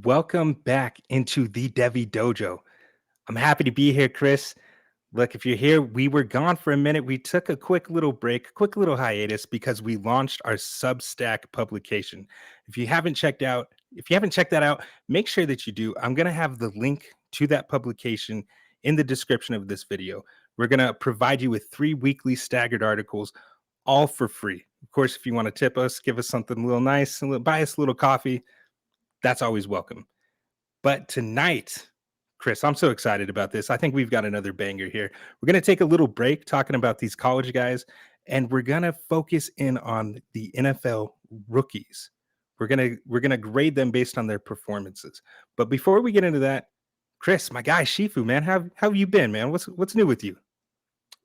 Welcome back into the Devi Dojo. I'm happy to be here, Chris. Look, if you're here, we were gone for a minute. We took a quick little break, quick little hiatus because we launched our Substack publication. If you haven't checked that out, make sure that you do. I'm going to have the link to that publication in the description of this video. We're going to provide you with 3 weekly staggered articles, all for free. Of course, if you want to tip us, give us something a little nice, buy us a little coffee, that's always welcome. But tonight, Chris, I'm so excited about this. I think we've got another banger here. We're going to take a little break talking about these college guys, and we're going to focus in on the NFL rookies. We're going to grade them based on their performances. But before we get into that, Chris, my guy Shifu, man, how have you been, man? What's new with you?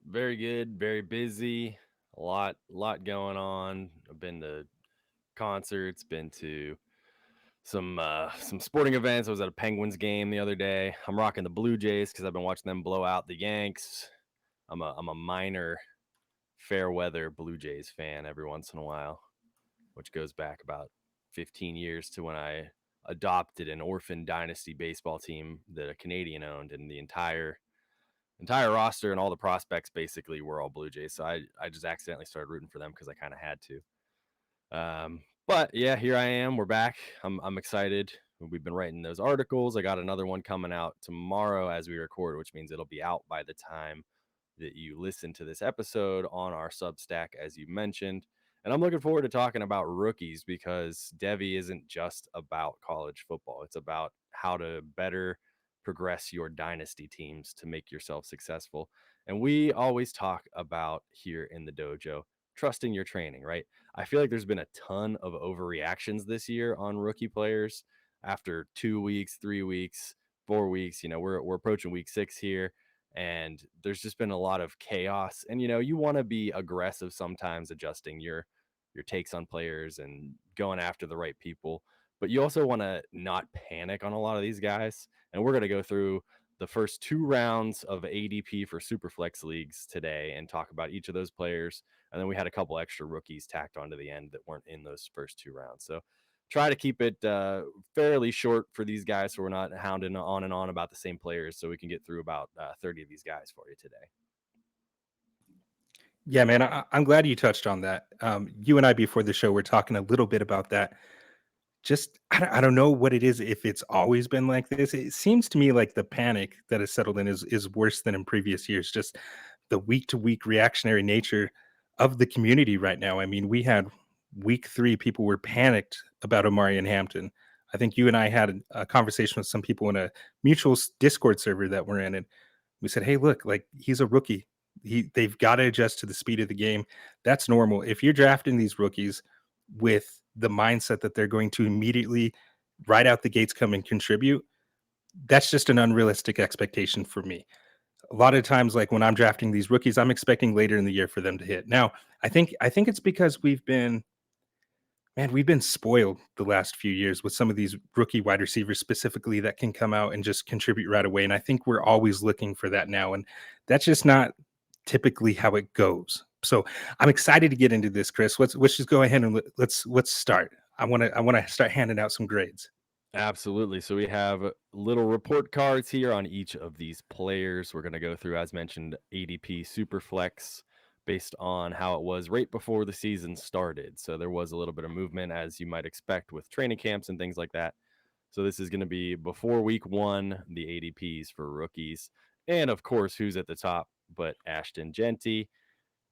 Very good, very busy. A lot going on. I've been to concerts, been to some sporting events. I was at a Penguins game the other day. I'm rocking the Blue Jays because I've been watching them blow out the Yanks. I'm a minor fair weather Blue Jays fan every once in a while, which goes back about 15 years to when I adopted an orphan dynasty baseball team that a Canadian owned, and the entire roster and all the prospects basically were all Blue Jays. So I just accidentally started rooting for them because I kind of had to. But yeah, here I am. We're back. I'm excited. We've been writing those articles. I got another one coming out tomorrow as we record, which means it'll be out by the time that you listen to this episode on our Substack, as you mentioned. And I'm looking forward to talking about rookies because Devi isn't just about college football. It's about how to better progress your dynasty teams to make yourself successful. And we always talk about here in the dojo, trusting your training, right? I feel like there's been a ton of overreactions this year on rookie players after 2 weeks, 3 weeks, 4 weeks. We're approaching week 6 here, and there's just been a lot of chaos. And you want to be aggressive sometimes, adjusting your takes on players and going after the right people, but you also want to not panic on a lot of these guys. And we're going to go through the first 2 rounds of ADP for Superflex leagues today and talk about each of those players. And then we had a couple extra rookies tacked onto the end that weren't in those first 2 rounds. So try to keep it fairly short for these guys so we're not hounding on and on about the same players, so we can get through about 30 of these guys for you today. Yeah, man, I'm glad you touched on that. You and I before the show were talking a little bit about that. Just I don't know what it is, if it's always been like this. It seems to me like the panic that has settled in is worse than in previous years. Just the week to week reactionary nature of the community right now. I mean, we had week 3, people were panicked about Omarion Hampton. I think you and I had a conversation with some people in a mutual Discord server that we're in, and we said, "Hey, look, like he's a rookie. They've got to adjust to the speed of the game. That's normal. If you're drafting these rookies with the mindset that they're going to immediately, right out the gates, come and contribute, that's just an unrealistic expectation for me. A lot of times, like when I'm drafting these rookies, I'm expecting later in the year for them to hit. Now, I think it's because we've been spoiled the last few years with some of these rookie wide receivers specifically that can come out and just contribute right away. And I think we're always looking for that now. And that's just not typically how it goes. So I'm excited to get into this, Chris. Let's just go ahead and let's start. I want to start handing out some grades. Absolutely. So we have little report cards here on each of these players. We're going to go through, as mentioned, ADP Superflex based on how it was right before the season started. So there was a little bit of movement, as you might expect, with training camps and things like that. So this is going to be before week 1, the ADPs for rookies. And of course, who's at the top but Ashton Jeanty.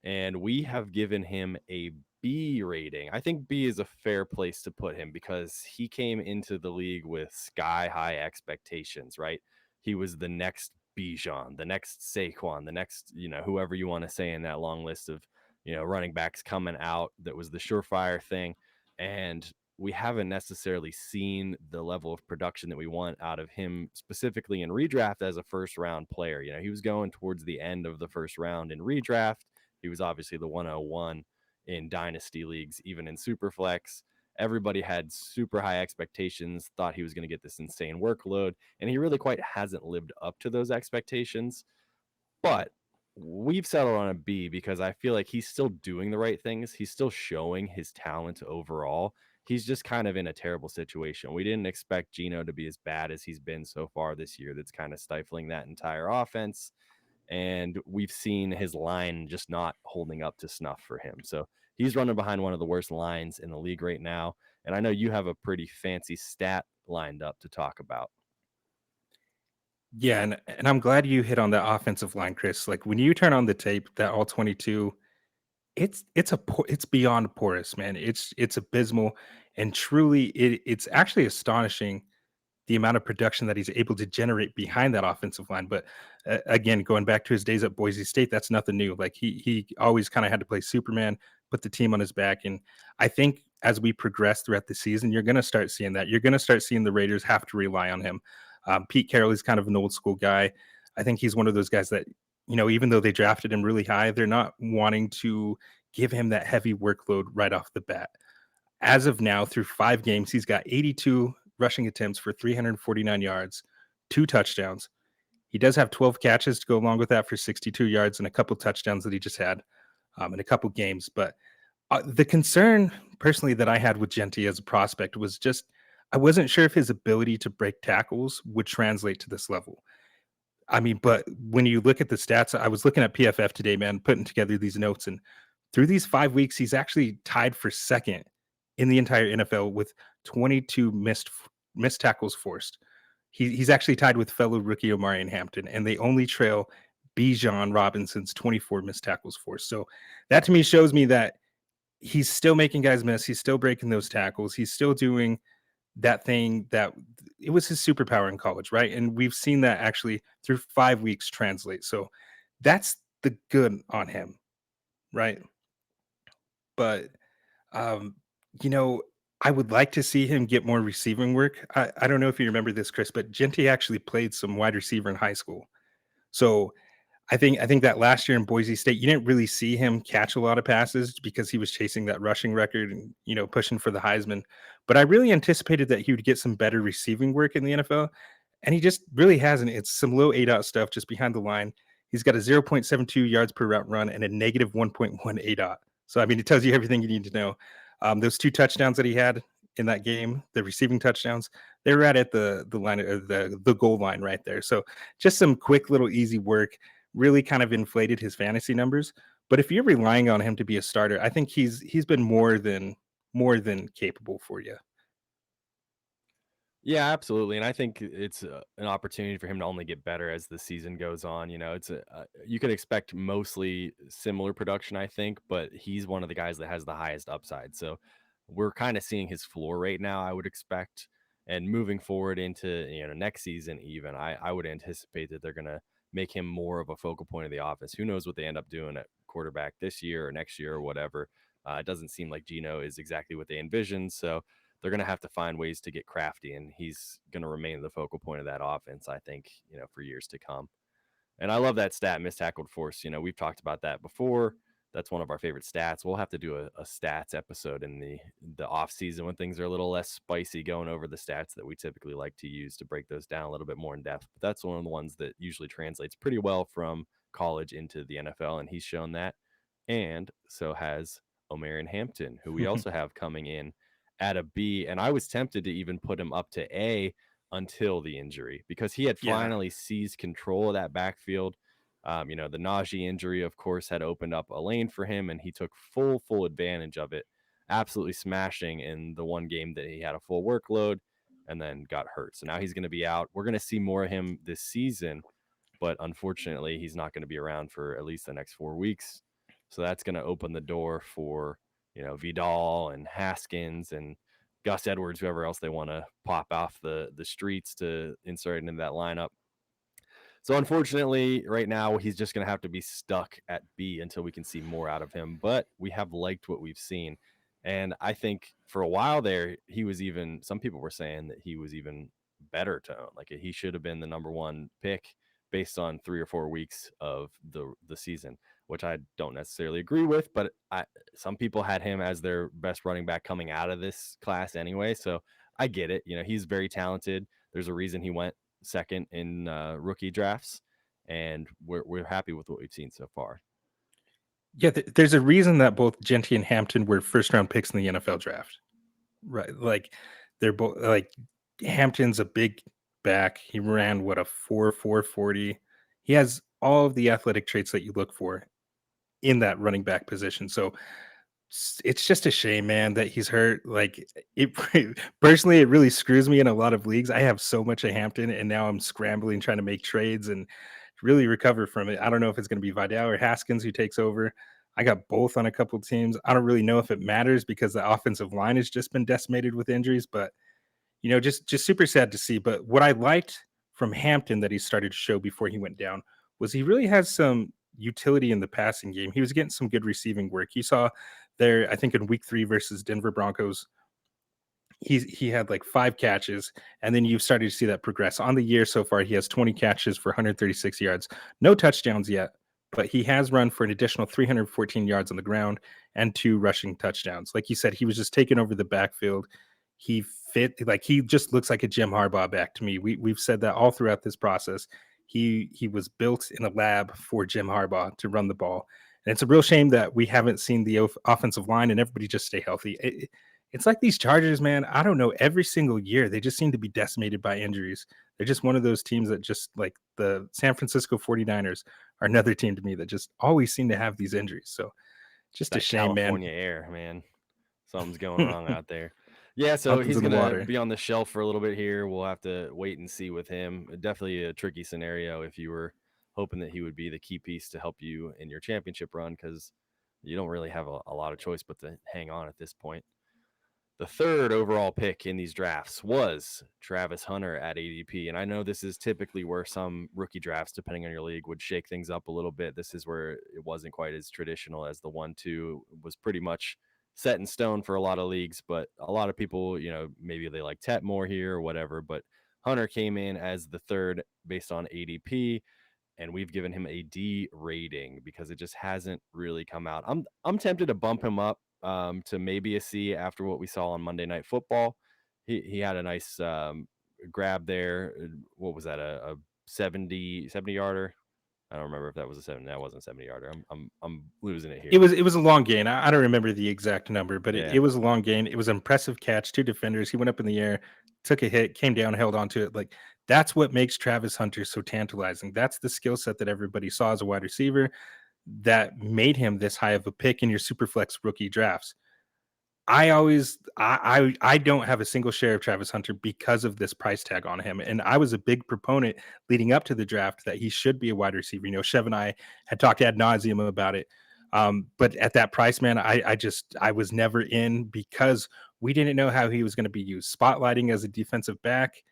And we have given him a B rating. I think B is a fair place to put him because he came into the league with sky high expectations, right? He was the next Bijan, the next Saquon, the next, whoever you want to say in that long list of, running backs coming out. That was the surefire thing. And we haven't necessarily seen the level of production that we want out of him, specifically in redraft as a first round player. He was going towards the end of the first round in redraft. He was obviously the 101 in dynasty leagues, even in Superflex. Everybody had super high expectations, thought he was going to get this insane workload, and he really quite hasn't lived up to those expectations. But we've settled on a B because I feel like he's still doing the right things. He's still showing his talent overall. he's just kind of in a terrible situation. We didn't expect Geno to be as bad as he's been so far this year. That's kind of stifling that entire offense. And we've seen his line just not holding up to snuff for him. So he's running behind one of the worst lines in the league right now. And I know you have a pretty fancy stat lined up to talk about. Yeah, and I'm glad you hit on that offensive line, Chris. Like when you turn on the tape, that all 22, it's beyond porous, man. It's abysmal, and truly, it's actually astonishing the amount of production that he's able to generate behind that offensive line. But again, going back to his days at Boise State, that's nothing new. Like he always kind of had to play Superman, put the team on his back, and I think as we progress throughout the season, you're going to start seeing that. You're going to start seeing the Raiders have to rely on him. Pete Carroll is kind of an old school guy. I think he's one of those guys that, even though they drafted him really high, they're not wanting to give him that heavy workload right off the bat. As of now, through 5 games, he's got 82 rushing attempts for 349 yards, 2 touchdowns. He does have 12 catches to go along with that for 62 yards and a couple touchdowns that he just had in a couple games. But the concern personally that I had with Jeanty as a prospect was just I wasn't sure if his ability to break tackles would translate to this level. I mean, but when you look at the stats, I was looking at PFF today, man, putting together these notes, and through these 5 weeks, he's actually tied for second in the entire NFL with 22 missed tackles forced. He's actually tied with fellow rookie Omarion Hampton, and they only trail Bijan Robinson's 24 missed tackles forced. So that to me shows me that he's still making guys miss. He's still breaking those tackles. He's still doing that thing that it was his superpower in college, right? And we've seen that actually through 5 weeks translate. So that's the good on him, right? But um, you know, I would like to see him get more receiving work. I don't know if you remember this, Chris, but Jeanty actually played some wide receiver in high school. So I think that last year in Boise State, you didn't really see him catch a lot of passes because he was chasing that rushing record and pushing for the Heisman. But I really anticipated that he would get some better receiving work in the NFL, and he just really hasn't. It's some low ADOT stuff just behind the line. He's got a 0.72 yards per route run and a negative 1.1 ADOT. So I mean, it tells you everything you need to know. Those 2 touchdowns that he had in that game, the receiving touchdowns, they were right at the line, the goal line right there. So just some quick little easy work really kind of inflated his fantasy numbers. But if you're relying on him to be a starter, I think he's been more than capable for you. Yeah, absolutely, and I think it's an opportunity for him to only get better as the season goes on. It's you could expect mostly similar production, I think, but he's one of the guys that has the highest upside. So we're kind of seeing his floor right now, I would expect, and moving forward into next season, even I would anticipate that they're gonna make him more of a focal point of the offense. Who knows what they end up doing at quarterback this year or next year or whatever. It doesn't seem like Geno is exactly what they envisioned, so they're going to have to find ways to get crafty, and he's going to remain the focal point of that offense, I think, for years to come. And I love that stat, missed tackled force. We've talked about that before. That's one of our favorite stats. We'll have to do a stats episode in the off season when things are a little less spicy, going over the stats that we typically like to use to break those down a little bit more in depth. But that's one of the ones that usually translates pretty well from college into the NFL, and he's shown that. And so has Omarion Hampton, who we also have coming in at a B. And I was tempted to even put him up to A until the injury because he had Yeah. finally seized control of that backfield. The Najee injury, of course, had opened up a lane for him, and he took full advantage of it, absolutely smashing in the one game that he had a full workload and then got hurt. So now he's going to be out. We're going to see more of him this season, but unfortunately, he's not going to be around for at least the next 4 weeks. So that's going to open the door for Vidal and Haskins and Gus Edwards, whoever else they want to pop off the streets to insert into that lineup. So unfortunately, right now he's just going to have to be stuck at B until we can see more out of him. But we have liked what we've seen, and I think for a while there, he was even. Some people were saying that he was even better to own. Like he should have been the number one pick based on 3 or 4 weeks of the season, which I don't necessarily agree with. But some people had him as their best running back coming out of this class anyway. So I get it. He's very talented. There's a reason he went second in rookie drafts, and we're happy with what we've seen so far. Yeah, there's a reason that both Jeanty and Hampton were first round picks in the NFL draft. right? Like they're both like Hampton's a big back. He ran what a 4.40. He has all of the athletic traits that you look for in that running back position. So it's just a shame, man, that he's hurt. Like it personally, it really screws me in a lot of leagues. I have so much of Hampton, and now I'm scrambling trying to make trades and really recover from it. I don't know if it's going to be Vidal or Haskins who takes over. I got both on a couple of teams. I don't really know if it matters because the offensive line has just been decimated with injuries, but just super sad to see. But what I liked from Hampton that he started to show before he went down was he really has some utility in the passing game. He was getting some good receiving work. You saw there, I think in week 3 versus Denver Broncos, he had like 5 catches, and then you've started to see that progress. On the year so far, he has 20 catches for 136 yards. No touchdowns yet, but he has run for an additional 314 yards on the ground and 2 rushing touchdowns. Like you said, he was just taking over the backfield. He he just looks like a Jim Harbaugh back to me. We've said that all throughout this process. He was built in a lab for Jim Harbaugh to run the ball. And it's a real shame that we haven't seen the offensive line and everybody just stay healthy. It's like these Chargers, man. I don't know. Every single year, they just seem to be decimated by injuries. They're just one of those teams that just like the San Francisco 49ers are another team to me that just always seem to have these injuries. So just a That shame, man. California air, man. Something's going wrong out there. Yeah, so Something's he's in the gonna water. be on the shelf for a little bit here. We'll have to wait and see with him. Definitely a tricky scenario if you were hoping that he would be the key piece to help you in your championship run, because you don't really have a lot of choice but to hang on at this point. The third overall pick in these drafts was Travis Hunter at ADP. And I know this is typically where some rookie drafts, depending on your league, would shake things up a little bit. This is where it wasn't quite as traditional as the 1-2 was pretty much set in stone for a lot of leagues. But a lot of people, maybe they like Tet more here or whatever. But Hunter came in as the third based on ADP, and we've given him a D rating because it just hasn't really come out. I'm tempted to bump him up to maybe a C after what we saw on Monday Night Football. He had a nice grab there. What was that? A 70 yarder? I don't remember if that was a 7. That wasn't a 70 yarder. I'm losing it It here. was it was a long gain. I don't remember the exact number, but it Yeah, was a long gain. It was an impressive catch, 2 defenders. He went up in the air, took a hit, came down, held on to it. Like that's what makes Travis Hunter so tantalizing. That's the skill set that everybody saw as a wide receiver that made him this high of a pick in your super flex rookie drafts. I always I don't have a single share of Travis Hunter because of this price tag on him. And I was a big proponent leading up to the draft that he should be a wide receiver. Chev and I had talked ad nauseum about it. But at that price, man, I was never in because we didn't know how he was going to be used. Spotlighting as a defensive back,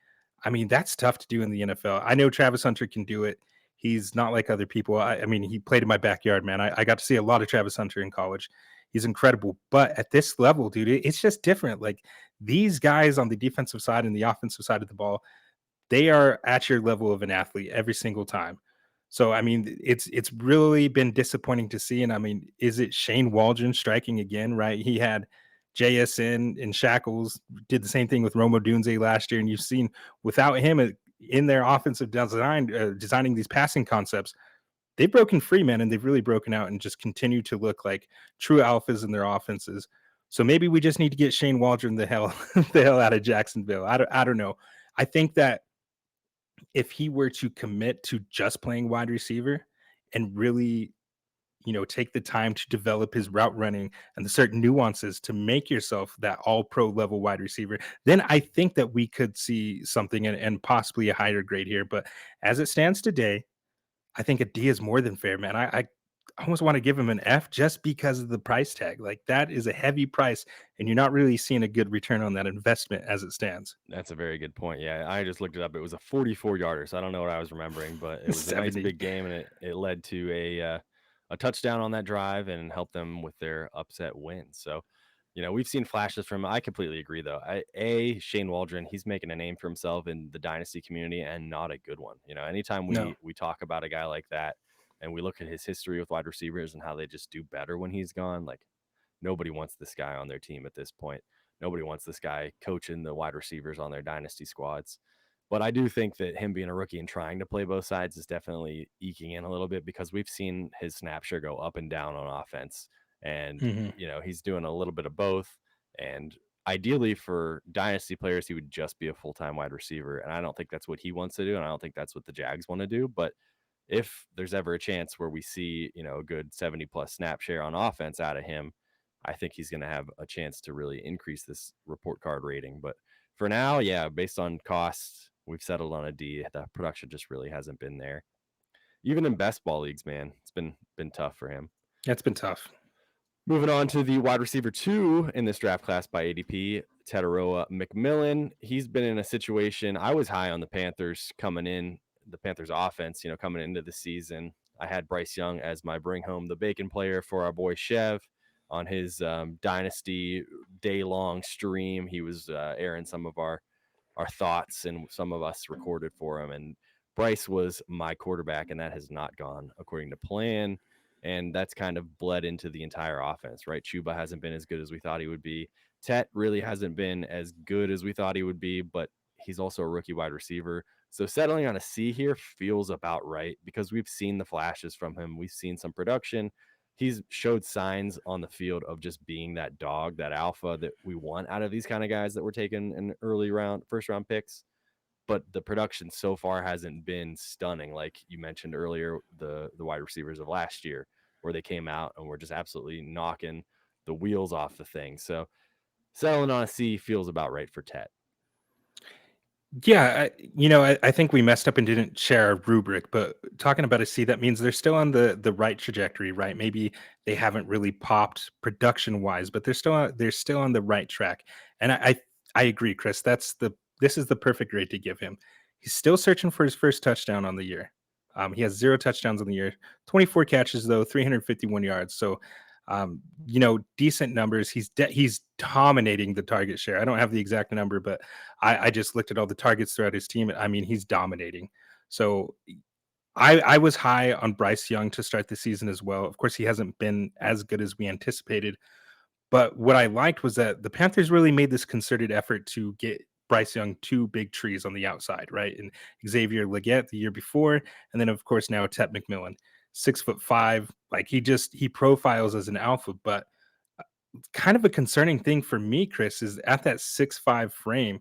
I mean, that's tough to do in the NFL. I know Travis Hunter can do it. He's not like other people. I mean, he played in my backyard, man. I got to see a lot of Travis Hunter in college. He's incredible. But at this level, dude, it's just different. Like these guys on the defensive side and the offensive side of the ball, they are at your level of an athlete every single time. So I mean, it's really been disappointing to see. And I mean, is it Shane Waldron striking again? Right? He had JSN and Shackles did the same thing with Romo Dunze last year, and you've seen without him in their offensive design, designing these passing concepts, they've broken free, man, and they've really broken out and just continue to look like true alphas in their offenses. So maybe we just need to get Shane Waldron the hell the hell out of Jacksonville. I don't know. I think that if he were to commit to just playing wide receiver and really, take the time to develop his route running and the certain nuances to make yourself that all pro level wide receiver, then I think that we could see something and possibly a higher grade here. But as it stands today, I think a D is more than fair, man. I almost want to give him an F just because of the price tag. Like that is a heavy price, and you're not really seeing a good return on that investment as it stands. that's a very good point. Yeah, I just looked it up. It was a 44 yarder, so I don't know what I was remembering, but it was a nice 70. big game, and it led to a touchdown on that drive and helped them with their upset win. So, we've seen flashes from. I completely agree, though. Shane Waldron, he's making a name for himself in the dynasty community, and not a good one. Anytime No. we talk about a guy like that, and we look at his history with wide receivers and how they just do better when he's gone, like nobody wants this guy on their team at this point. Nobody wants this guy coaching the wide receivers on their dynasty squads. But I do think that him being a rookie and trying to play both sides is definitely eking in a little bit, because we've seen his snap share go up and down on offense. And, Mhm. he's doing a little bit of both. And ideally for dynasty players, he would just be a full-time wide receiver. And I don't think that's what he wants to do. And I don't think that's what the Jags want to do. But if there's ever a chance where we see, a good 70 plus snap share on offense out of him, I think he's going to have a chance to really increase this report card rating. But for now, yeah, based on costs, we've settled on a D. The production just really hasn't been there. Even in best ball leagues, man, it's been tough for him. It's been tough. Moving on to the wide receiver 2 in this draft class by ADP, Tet McMillan. He's been in a situation. I was high on the Panthers coming in, the Panthers offense, coming into the season. I had Bryce Young as my bring home the bacon player for our boy Chev on his Dynasty day-long stream. He was airing some of our thoughts, and some of us recorded for him. And Bryce was my quarterback, and that has not gone according to plan. And that's kind of bled into the entire offense, right? Chuba hasn't been as good as we thought he would be. Tet really hasn't been as good as we thought he would be, but he's also a rookie wide receiver. So settling on a C here feels about right because we've seen the flashes from him. We've seen some production. He's showed signs on the field of just being that dog, that alpha that we want out of these kind of guys that we're taking in first round picks. But the production so far hasn't been stunning. Like you mentioned earlier, the wide receivers of last year, where they came out and were just absolutely knocking the wheels off the thing. So settling on a C feels about right for Tet. Yeah, I think we messed up and didn't share a rubric, but talking about a C, that means they're still on the right trajectory, right? Maybe they haven't really popped production wise, but they're still on the right track. And I agree, Chris. This is the perfect grade to give him. He's still searching for his first touchdown on the year. He has 0 touchdowns on the year, 24 catches though, 351 yards. So decent numbers. He's dominating the target share. I don't have the exact number, but I just looked at all the targets throughout his team. I mean, he's dominating. So I was high on Bryce Young to start the season as well. Of course, he hasn't been as good as we anticipated. But what I liked was that the Panthers really made this concerted effort to get Bryce Young 2 big trees on the outside, right? And Xavier Legette the year before, and then of course now Tet McMillan, 6'5". Like he profiles as an alpha, but kind of a concerning thing for me, Chris, is at that 6'5" frame,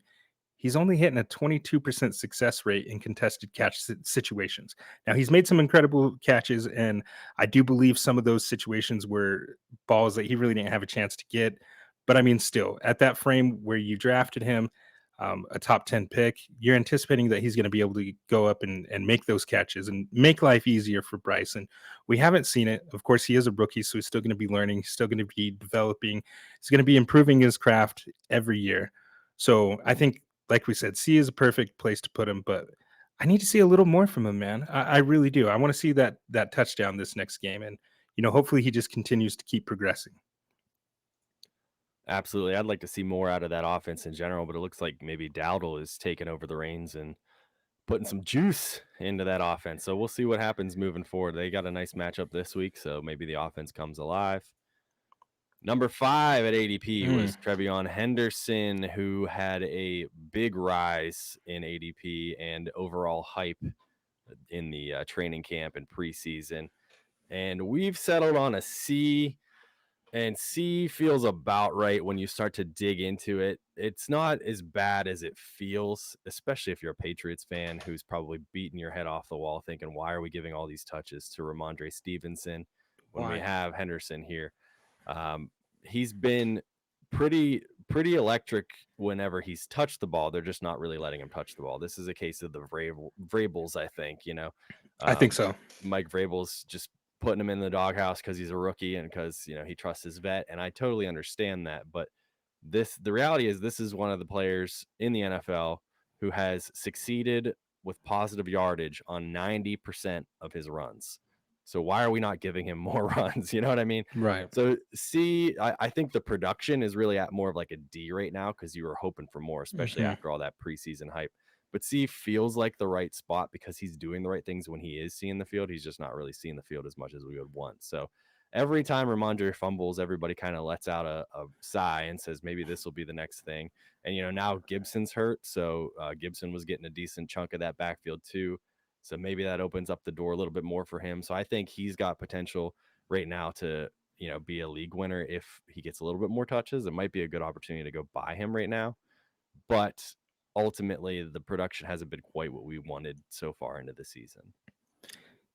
he's only hitting a 22% success rate in contested catch situations. Now, he's made some incredible catches, and I do believe some of those situations were balls that he really didn't have a chance to get. But I mean, still, at that frame where you drafted him, a top 10 pick, you're anticipating that he's going to be able to go up and make those catches and make life easier for Bryce. And we haven't seen it. Of course, he is a rookie, so he's still going to be learning. He's still going to be developing. He's going to be improving his craft every year. So I think, like we said, C is a perfect place to put him, but I need to see a little more from him, man. I really do. I want to see that touchdown this next game. And, hopefully he just continues to keep progressing. Absolutely. I'd like to see more out of that offense in general, but it looks like maybe Dowdle is taking over the reins and putting some juice into that offense. So we'll see what happens moving forward. They got a nice matchup this week, so maybe the offense comes alive. Number 5 at ADP was TreVeyon Henderson, who had a big rise in ADP and overall hype in the training camp and preseason. And we've settled on a C. And C feels about right when you start to dig into it. It's not as bad as it feels, especially if you're a Patriots fan who's probably beating your head off the wall thinking, why are we giving all these touches to Ramondre Stevenson when we Why? have Henderson here? He's been pretty electric whenever he's touched the ball. They're just not really letting him touch the ball. This is a case of the Vrabels, I think, I think so. Mike Vrabel's just putting him in the doghouse because he's a rookie and because he trusts his vet, and I totally understand that. But the reality is this is one of the players in the NFL who has succeeded with positive yardage on 90% of his runs. So why are we not giving him more runs? You know what I mean? Right. So C, I think the production is really at more of like a D right now because you were hoping for more, especially after all that preseason hype. But C feels like the right spot because he's doing the right things when he is seeing the field. He's just not really seeing the field as much as we would want. So every time Ramondre fumbles, everybody kind of lets out a sigh and says, maybe this will be the next thing. And, now Gibson's hurt. So Gibson was getting a decent chunk of that backfield too. So maybe that opens up the door a little bit more for him. So I think he's got potential right now to be a league winner if he gets a little bit more touches. It might be a good opportunity to go buy him right now. But ultimately, the production hasn't been quite what we wanted so far into the season.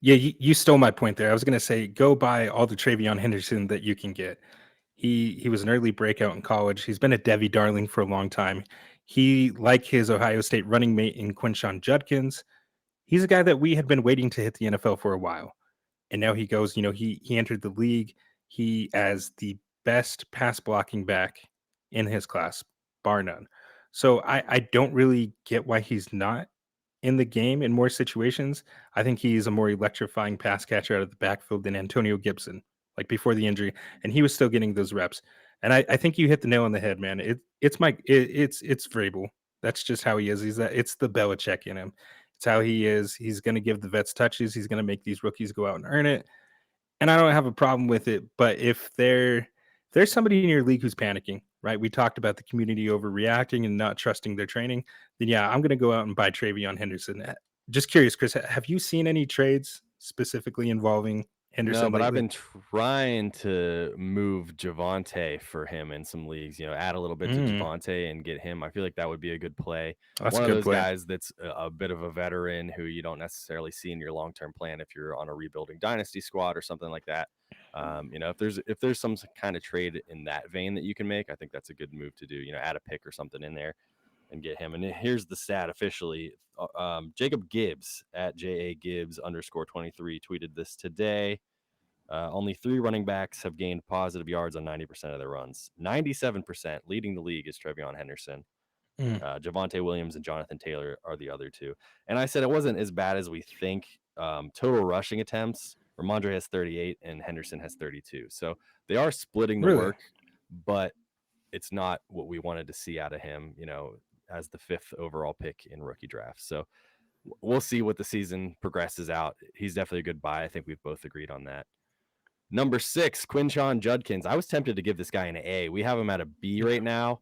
Yeah, you stole my point there. I was going to say go buy all the TreVeyon Henderson that you can get. He was an early breakout in college. He's been a Devi darling for a long time. He, like his Ohio State running mate in Quinshon Judkins, he's a guy that we had been waiting to hit the NFL for a while. And now he goes, he entered the league. He as the best pass blocking back in his class, bar none. So I don't really get why he's not in the game in more situations. I think he's a more electrifying pass catcher out of the backfield than Antonio Gibson, like before the injury, and he was still getting those reps. And I think you hit the nail on the head, man. It's Vrabel. That's just how he is. It's the Belichick in him. It's how he is. He's going to give the vets touches. He's going to make these rookies go out and earn it. And I don't have a problem with it. But if there's somebody in your league who's panicking, right? We talked about the community overreacting and not trusting their training. Then yeah, I'm going to go out and buy TreVeyon Henderson. Just curious, Chris, have you seen any trades specifically involving No, Henderson but I've lately? been trying to move Javonte for him in some leagues, add a little bit to Mm, Javonte and get him. I feel like that would be a good play. that's a One of good those play. guys that's a bit of a veteran who you don't necessarily see in your long-term plan if you're on a rebuilding dynasty squad or something like that. If there's some kind of trade in that vein that you can make, I think that's a good move to do. Add a pick or something in there and get him. And here's the stat officially. Jacob Gibbs at JA Gibbs_23 tweeted this today. Only 3 running backs have gained positive yards on 90% of their runs. 97% leading the league is TreVeyon Henderson. Mm, Javonte Williams and Jonathan Taylor are the other two. And I said it wasn't as bad as we think. Total rushing attempts, Ramondre has 38 and Henderson has 32. So they are splitting the really? work, but it's not what we wanted to see out of him, as the 5th overall pick in rookie drafts. So we'll see what the season progresses out. He's definitely a good buy. I think we've both agreed on that. Number 6, Quinshon Judkins. I was tempted to give this guy an A. We have him at a B right now.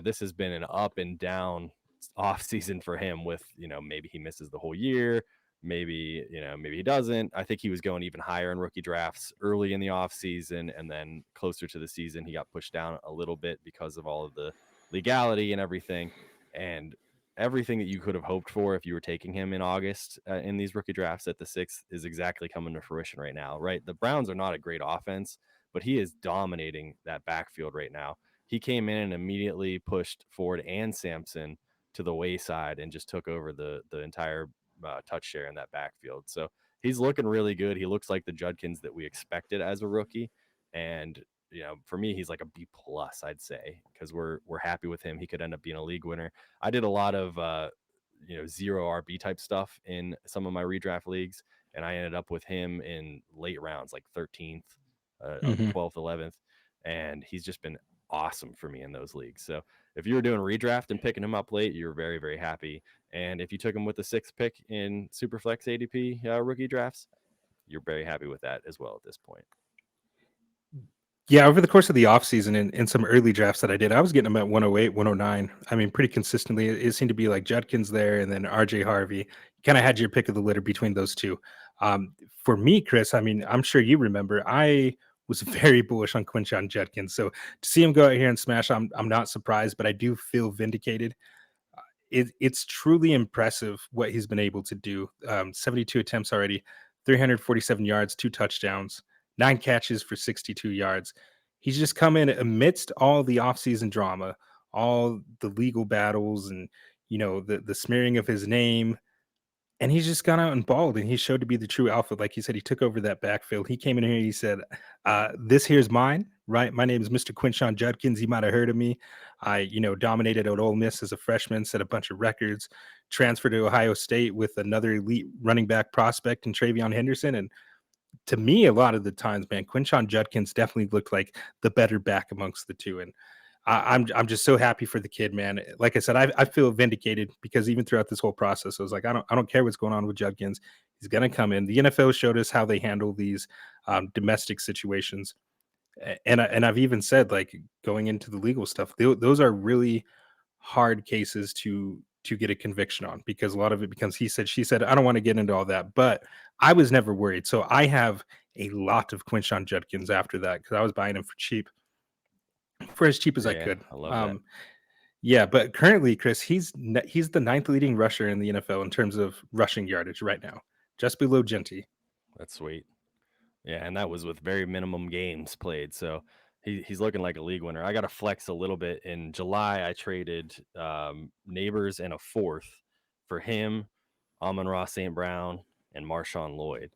This has been an up and down off season for him with, maybe he misses the whole year. Maybe he doesn't. I think he was going even higher in rookie drafts early in the off season. And then closer to the season, he got pushed down a little bit because of all of the legality and everything. And everything that you could have hoped for if you were taking him in August in these rookie drafts at the 6th is exactly coming to fruition right now, right? The Browns are not a great offense, but he is dominating that backfield right now. He came in and immediately pushed Ford and Sampson to the wayside and just took over the entire touch share in that backfield. So he's looking really good. He looks like the Judkins that we expected as a rookie. And for me, he's like a B plus, I'd say, because we're happy with him. He could end up being a league winner. I did a lot of zero RB type stuff in some of my redraft leagues, and I ended up with him in late rounds, like 13th, Hmm. 12th, 11th, and he's just been awesome for me in those leagues. So if you were doing redraft and picking him up late, you're very, very happy. And if you took him with the 6th pick in Superflex ADP rookie drafts, you're very happy with that as well at this point. Yeah, over the course of the offseason and in some early drafts that I did, I was getting them at 108, 109. I mean, pretty consistently. It seemed to be like Judkins there and then RJ Harvey. You kind of had your pick of the litter between those two. For me, Chris, I mean, I'm sure you remember, I was very bullish on Quinshon Judkins. So to see him go out here and smash, I'm not surprised, but I do feel vindicated. It's truly impressive what he's been able to do. 72 attempts already, 347 yards, 2 touchdowns, 9 catches for 62 yards. He's just come in amidst all the offseason drama, all the legal battles, and the smearing of his name, and he's just gone out and balled, and he showed to be the true alpha. Like you said, he took over that backfield. He came in here, he said, this here's mine, right? My name is Mr. Quinshon Judkins. You might have heard of me. I, dominated at Ole Miss as a freshman, set a bunch of records, transferred to Ohio State with another elite running back prospect in TreVeyon Henderson. And to me, a lot of the times, man, Quinshon Judkins definitely looked like the better back amongst the two. And I'm just so happy for the kid, man. Like I said, I feel vindicated because even throughout this whole process, I was like, I don't care what's going on with Judkins. He's gonna come in. The NFL showed us how they handle these domestic situations, and I've even said, like, going into the legal stuff, those are really hard cases to get a conviction on, because a lot of it becomes he said, she said. I don't want to get into all that, but I was never worried. So I have a lot of Quinshon Judkins after that because I was buying him for as cheap as I Yeah, could. I love that. Yeah, but currently, Chris, he's the ninth leading rusher in the NFL in terms of rushing yardage right now, just below Jeanty. That's sweet. Yeah, and that was with very minimum games played. So he's looking like a league winner. I got to flex a little bit. In July, I traded Neighbors and a fourth for him, Amon-Ra St. Brown, and Marshawn Lloyd.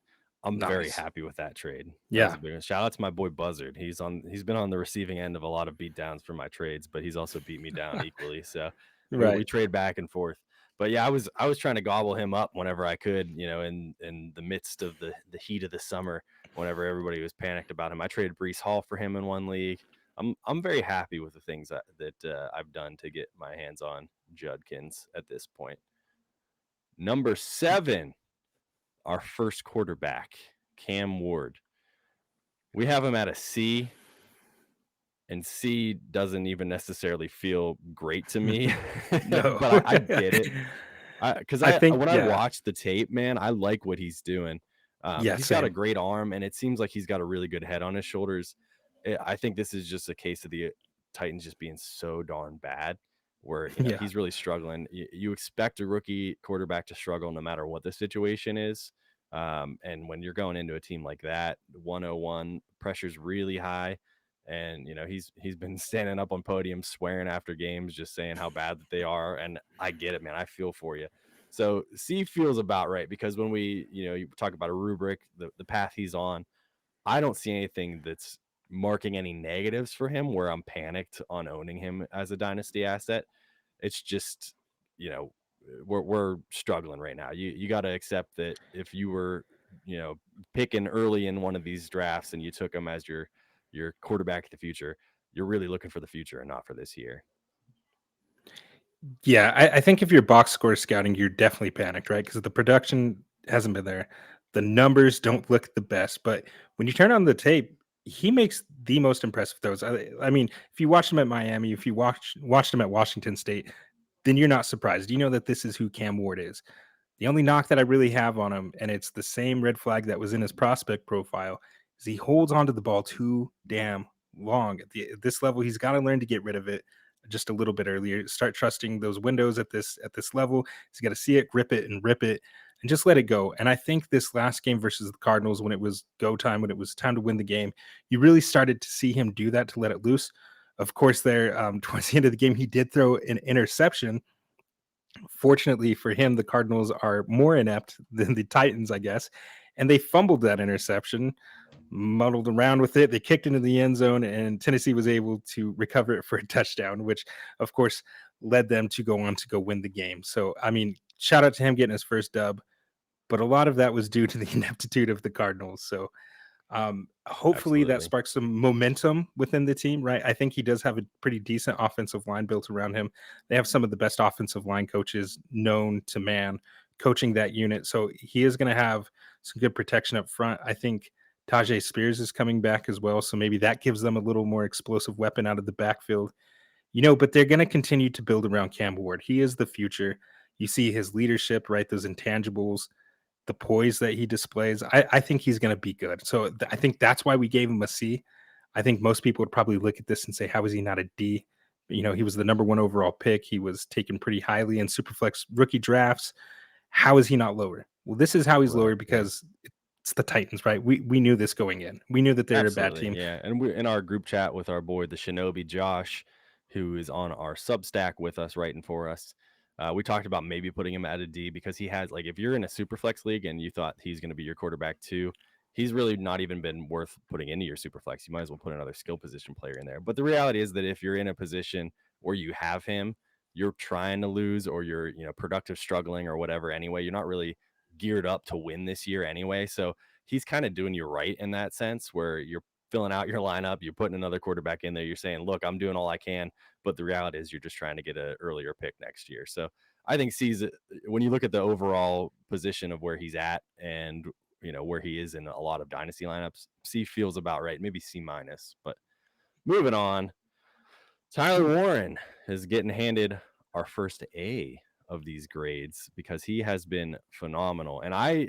I'm very Nice. happy with that trade. That was Yeah. a big one. Shout out to my boy Buzzard. He's been on the receiving end of a lot of beatdowns for my trades, but he's also beat me down equally. So we Right. trade back and forth. But yeah, I was trying to gobble him up whenever I could, in the midst of the heat of the summer, whenever everybody was panicked about him. I traded Breece Hall for him in one league. I'm very happy with the things that I've done to get my hands on Judkins at this point. Number 7, our first quarterback, Cam Ward. We have him at a C, and C doesn't even necessarily feel great to me, No. but I get it. Because I think, when I yeah. watch the tape, man, I like what he's doing. Yeah, He's got a same. great arm, and it seems like he's got a really good head on his shoulders. I think this is just a case of the Titans just being so darn bad, where Yeah. he's really struggling. You expect a rookie quarterback to struggle no matter what the situation is, and when you're going into a team like that, 101 pressure's really high. And he's been standing up on podiums swearing after games, just saying how bad that they are. And I get it, man. I feel for you. So C feels about right, because when you talk about a rubric, the path he's on, I don't see anything that's marking any negatives for him where I'm panicked on owning him as a dynasty asset. It's just, we're struggling right now. You got to accept that if you were, picking early in one of these drafts and you took him as your quarterback of the future, you're really looking for the future and not for this year. Yeah, I think if you're box score scouting, you're definitely panicked, right? Because the production hasn't been there. The numbers don't look the best, but when you turn on the tape, he makes the most impressive throws. I mean, if you watched him at Miami, if you watched him at Washington State, then you're not surprised. You know that this is who Cam Ward is. The only knock that I really have on him, and it's the same red flag that was in his prospect profile, is he holds onto the ball too damn long. At this level, he's got to learn to get rid of it just a little bit earlier. Start trusting those windows at this level. He's got to see it, grip it, and rip it, and just let it go. And I think this last game versus the Cardinals, when it was go time, when it was time to win the game, you really started to see him do that, to let it loose. Of course, there towards the end of the game, he did throw an interception. Fortunately for him, the Cardinals are more inept than the Titans, I guess, and they fumbled that interception, muddled around with it. They kicked into the end zone, and Tennessee was able to recover it for a touchdown, which, of course, led them to go on to go win the game. So, I mean, shout out to him getting his first dub, but a lot of that was due to the ineptitude of the Cardinals. So, hopefully that Absolutely. sparks some momentum within the team, right? I think he does have a pretty decent offensive line built around him. They have some of the best offensive line coaches known to man coaching that unit. So he is going to have some good protection up front. I think Tajay Spears is coming back as well. So maybe that gives them a little more explosive weapon out of the backfield. But they're going to continue to build around Cam Ward. He is the future. You see his leadership, right? Those intangibles, the poise that he displays. I think he's going to be good. So I think that's why we gave him a C. I think most people would probably look at this and say, how is he not a D? He was the number 1 overall pick. He was taken pretty highly in Superflex rookie drafts. How is he not lower? Well, this is how he's Right. lower, because it's the Titans, right? We knew this going in. We knew that they're a bad Absolutely. team. Yeah. And we're in our group chat with our boy, the Shinobi Josh, who is on our Substack with us, writing for us. We talked about maybe putting him at a D, because he has, like, if you're in a super flex league and you thought he's going to be your quarterback too, he's really not even been worth putting into your super flex. You might as well put another skill position player in there. But the reality is that if you're in a position where you have him, you're trying to lose, or you're, productive struggling or whatever anyway, you're not really geared up to win this year anyway. So he's kind of doing you right in that sense, where you're filling out your lineup, you're putting another quarterback in there, you're saying, look, I'm doing all I can, but the reality is you're just trying to get an earlier pick next year. So I think C's, when you look at the overall position of where he's at and where he is in a lot of dynasty lineups, C feels about right, maybe C minus. But moving on, Tyler Warren is getting handed our first A of these grades, because he has been phenomenal. And I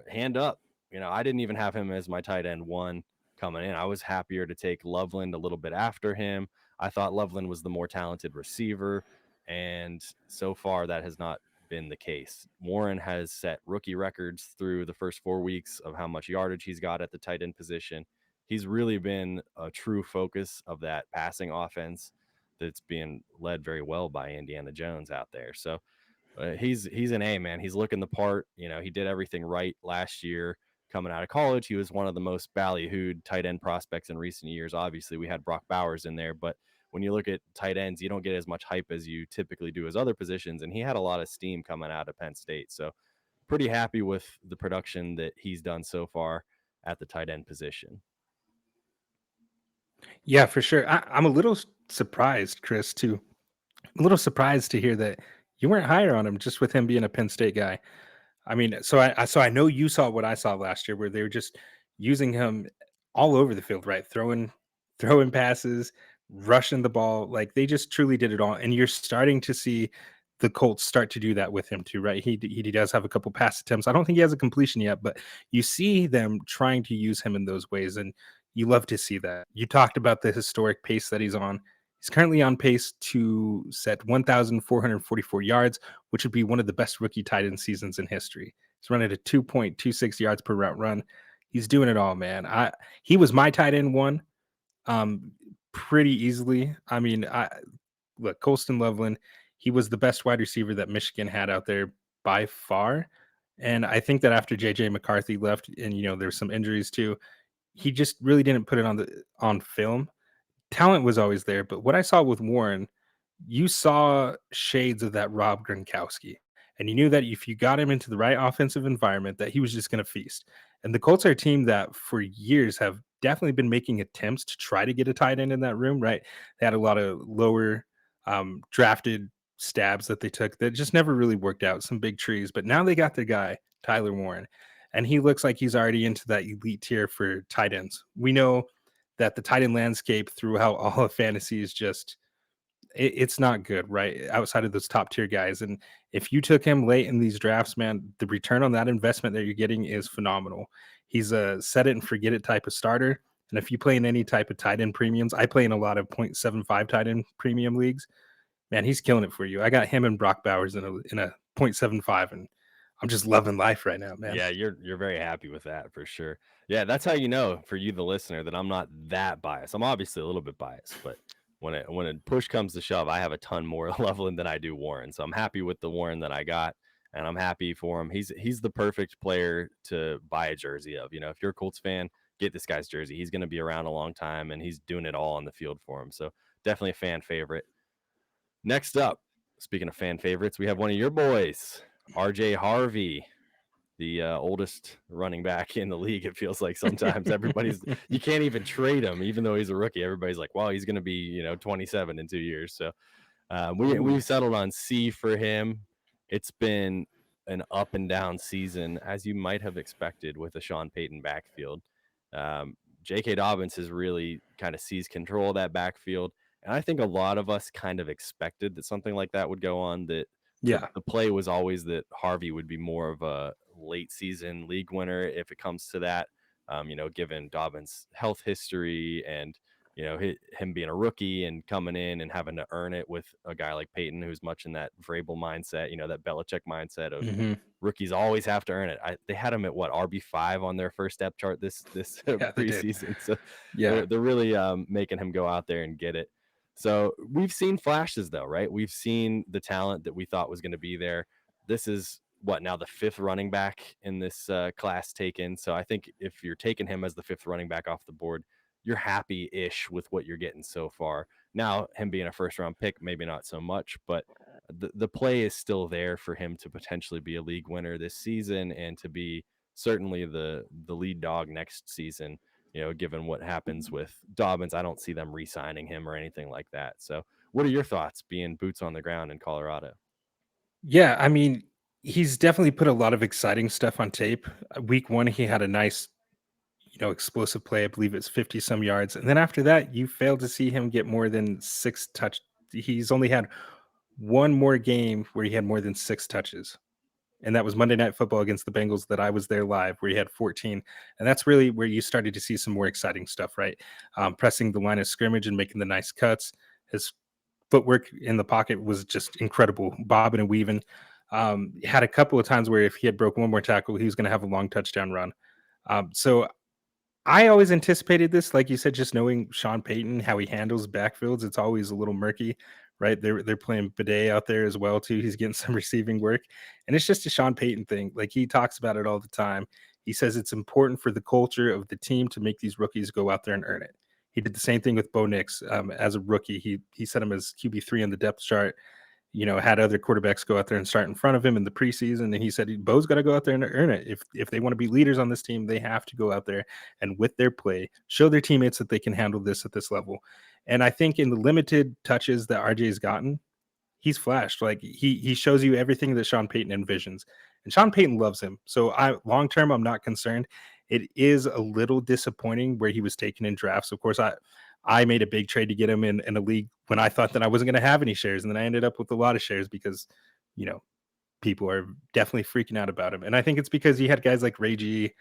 hand up, I didn't even have him as my tight end one coming in. I was happier to take Loveland a little bit after him. I thought Loveland was the more talented receiver, and so far that has not been the case. Warren has set rookie records through the first 4 weeks of how much yardage he's got at the tight end position. He's really been a true focus of that passing offense that's being led very well by Indiana Jones out there. So he's an A, man. He's looking the part. He did everything right last year coming out of college. He was one of the most ballyhooed tight end prospects in recent years. Obviously, we had Brock Bowers in there, but when you look at tight ends, you don't get as much hype as you typically do as other positions. And he had a lot of steam coming out of Penn State. So pretty happy with the production that he's done so far at the tight end position. Yeah, for sure. I'm a little surprised, Chris, too. A little surprised to hear that you weren't higher on him just with him being a Penn State guy. I mean, so I know you saw what I saw last year, where they were just using him all over the field, right? Throwing passes, rushing the ball, like they just truly did it all. And you're starting to see the Colts start to do that with him too, right? He does have a couple pass attempts. I don't think he has a completion yet, but you see them trying to use him in those ways, and you love to see that. You talked about the historic pace that he's on. He's currently on pace to set 1,444 yards, which would be one of the best rookie tight end seasons in history. He's running at 2.26 yards per route run. He's doing it all, man. He was my tight end one, um, pretty easily. I mean, look, Colston Loveland, he was the best wide receiver that Michigan had out there by far. And I think that after JJ McCarthy left, and there's some injuries too, he just really didn't put it on film. Talent was always there, but what I saw with Warren, you saw shades of that Rob Gronkowski, and you knew that if you got him into the right offensive environment, that he was just going to feast. And the Colts are a team that for years have definitely been making attempts to try to get a tight end in that room. Right? They had a lot of lower drafted stabs that they took that just never really worked out. Some big trees, but now they got their guy Tyler Warren, and he looks like he's already into that elite tier for tight ends. We know that the tight end landscape throughout all of fantasy is just it's not good, right? Outside of those top tier guys. And if you took him late in these drafts, man, the return on that investment that you're getting is phenomenal. He's a set it and forget it type of starter. And if you play in any type of tight end premiums, I play in a lot of 0.75 tight end premium leagues. Man, he's killing it for you. I got him and Brock Bowers in a 0.75, and I'm just loving life right now, man. Yeah, you're very happy with that for sure. Yeah, that's how you know, for you the listener, that I'm not that biased. I'm obviously a little bit biased, but when a push comes to shove, I have a ton more Loveland than I do Warren. So I'm happy with the Warren that I got, and I'm happy for him. He's the perfect player to buy a jersey of. If you're a Colts fan, get this guy's jersey. He's going to be around a long time, and he's doing it all on the field for him. So definitely a fan favorite. Next up, speaking of fan favorites, we have one of your boys, RJ Harvey, the oldest running back in the league. It feels like sometimes you can't even trade him, even though he's a rookie. Everybody's like, well, he's going to be 27 in 2 years. So we've settled on C for him. It's been an up and down season, as you might have expected with a Sean Payton backfield. J.K. Dobbins has really kind of seized control of that backfield, and I think a lot of us kind of expected that something like that would go on. That Yeah. the play was always that Harvey would be more of a late season league winner if it comes to that. Given Dobbins' health history and him being a rookie and coming in and having to earn it with a guy like Peyton, who's much in that Vrabel mindset, that Belichick mindset of rookies always have to earn it. They had him at RB5 on their first depth chart this Yeah, preseason, so yeah. they're really making him go out there and get it. So we've seen flashes, though, right? We've seen the talent that we thought was going to be there. This is now the fifth running back in this class taken. So I think if you're taking him as the fifth running back off the board, you're happy-ish with what you're getting so far. Now, him being a first-round pick, maybe not so much, but the play is still there for him to potentially be a league winner this season and to be certainly the lead dog next season. Given what happens with Dobbins, I don't see them re-signing him or anything like that. So what are your thoughts being boots on the ground in Colorado? Yeah, I mean, he's definitely put a lot of exciting stuff on tape. Week 1, he had a nice, explosive play. I believe it's 50 some yards. And then after that, you failed to see him get more than 6 touch. He's only had one more game where he had more than 6 touches. and that was Monday Night Football against the Bengals that I was there live, where he had 14. And that's really where you started to see some more exciting stuff, right? Pressing the line of scrimmage and making the nice cuts. His footwork in the pocket was just incredible, bobbing and weaving. Had a couple of times where if he had broke one more tackle, he was going to have a long touchdown run. So I always anticipated this, like you said, just knowing Sean Payton, how he handles backfields. It's always a little murky, right? They're playing Bidet out there as well too. He's getting some receiving work, and it's just a Sean Payton thing. Like he talks about it all the time. He says it's important for the culture of the team to make these rookies go out there and earn it. He did the same thing with Bo Nix as a rookie. He set him as QB3 on the depth chart. Had other quarterbacks go out there and start in front of him in the preseason. And he said, Bo's got to go out there and earn it. If they want to be leaders on this team, they have to go out there and with their play, show their teammates that they can handle this at this level. And I think in the limited touches that RJ's gotten, he's flashed. Like he shows you everything that Sean Payton envisions. And Sean Payton loves him. So long term, I'm not concerned. It is a little disappointing where he was taken in drafts. Of course, I made a big trade to get him in a league when I thought that I wasn't going to have any shares. And then I ended up with a lot of shares because, people are definitely freaking out about him. And I think it's because you had guys like Ray G,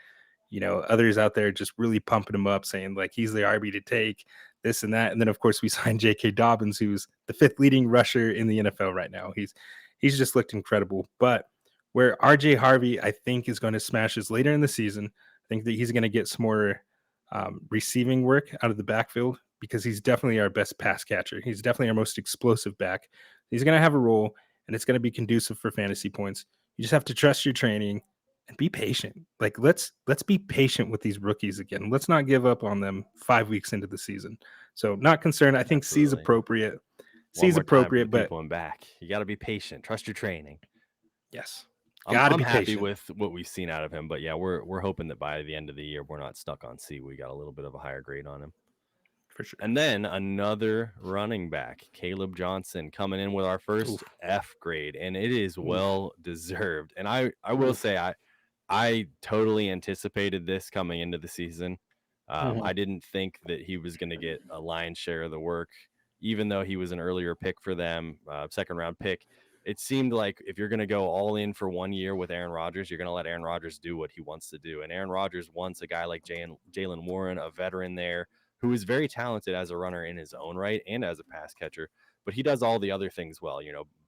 others out there just really pumping him up, saying like he's the RB to take, this and that. And then of course we signed J.K. Dobbins, who's the 5th leading rusher in the NFL right now. He's just looked incredible. But where RJ Harvey, I think, is going to smash is later in the season. I think that he's going to get some more receiving work out of the backfield because he's definitely our best pass catcher. He's definitely our most explosive back. He's going to have a role, and it's going to be conducive for fantasy points. You just have to trust your training and be patient. Like let's be patient with these rookies again. Let's not give up on them 5 weeks into the season. So not concerned. I think C's appropriate. C's appropriate, but people in back. You got to be patient. Trust your training. Yes. I'm happy with what we've seen out of him, but yeah, we're hoping that by the end of the year we're not stuck on C. We got a little bit of a higher grade on him. For sure. And then another running back, Kaleb Johnson, coming in with our first F grade, and it is well deserved. And I will say I totally anticipated this coming into the season. I didn't think that he was going to get a lion's share of the work, even though he was an earlier pick for them, 2nd round pick. It seemed like if you're going to go all in for 1 year with Aaron Rodgers, you're going to let Aaron Rodgers do what he wants to do. And Aaron Rodgers wants a guy like Jaylen Warren, a veteran there, who is very talented as a runner in his own right and as a pass catcher, but he does all the other things well,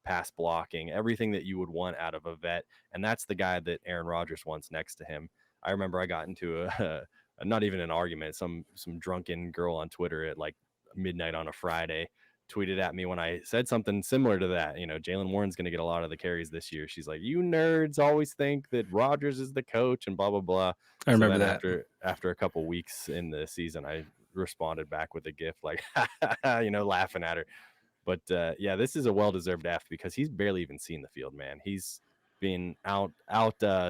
pass blocking, everything that you would want out of a vet. And that's the guy that Aaron Rodgers wants next to him. I remember I got into a not even an argument, some drunken girl on Twitter at like midnight on a Friday tweeted at me when I said something similar to that. Jaylen Warren's going to get a lot of the carries this year. She's like, you nerds always think that Rodgers is the coach and blah, blah, blah. I remember that. After a couple weeks in the season, I responded back with a gif like, laughing at her. But yeah, this is a well-deserved F because he's barely even seen the field, man. He's been out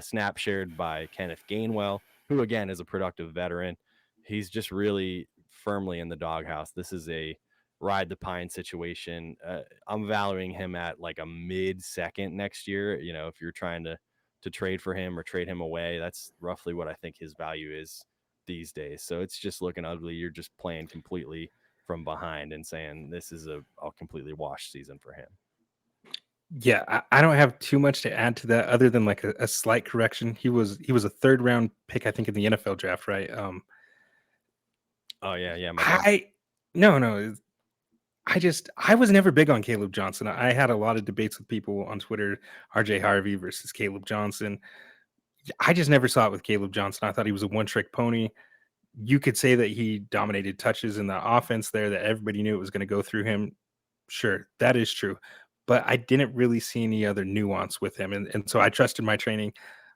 snap shared by Kenneth Gainwell, who again is a productive veteran. He's just really firmly in the doghouse. This is a ride the pine situation. I'm valuing him at like a mid-second next year. If you're trying to trade for him or trade him away, that's roughly what I think his value is these days. So it's just looking ugly. You're just playing completely from behind and saying this is a completely washed season for him. Yeah, I don't have too much to add to that other than like a slight correction. He was a 3rd round pick, I think, in the NFL draft, right? Oh yeah. I was never big on Kaleb Johnson. I had a lot of debates with people on Twitter, RJ Harvey versus Kaleb Johnson. I just never saw it with Kaleb Johnson. I thought he was a one-trick pony. You could say that he dominated touches in the offense there, that everybody knew it was going to go through him. Sure, that is true. But I didn't really see any other nuance with him. And so I trusted my training.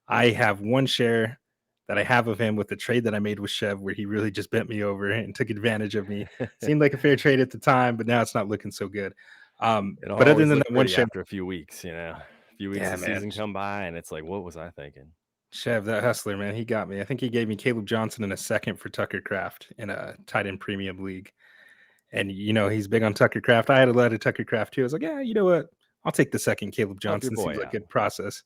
I have one share that I have of him with the trade that I made with Chev, where he really just bent me over and took advantage of me. Seemed like a fair trade at the time, but now it's not looking so good. But other than that one share, after a few weeks, a few weeks of season come by, and it's like, what was I thinking? Chev, that hustler, man, he got me. I think he gave me Kaleb Johnson in a second for Tucker Kraft in a tight end premium league. And, he's big on Tucker Kraft. I had a lot of Tucker Kraft too. I was like, yeah, you know what? I'll take the second Kaleb Johnson. Seems like a good process.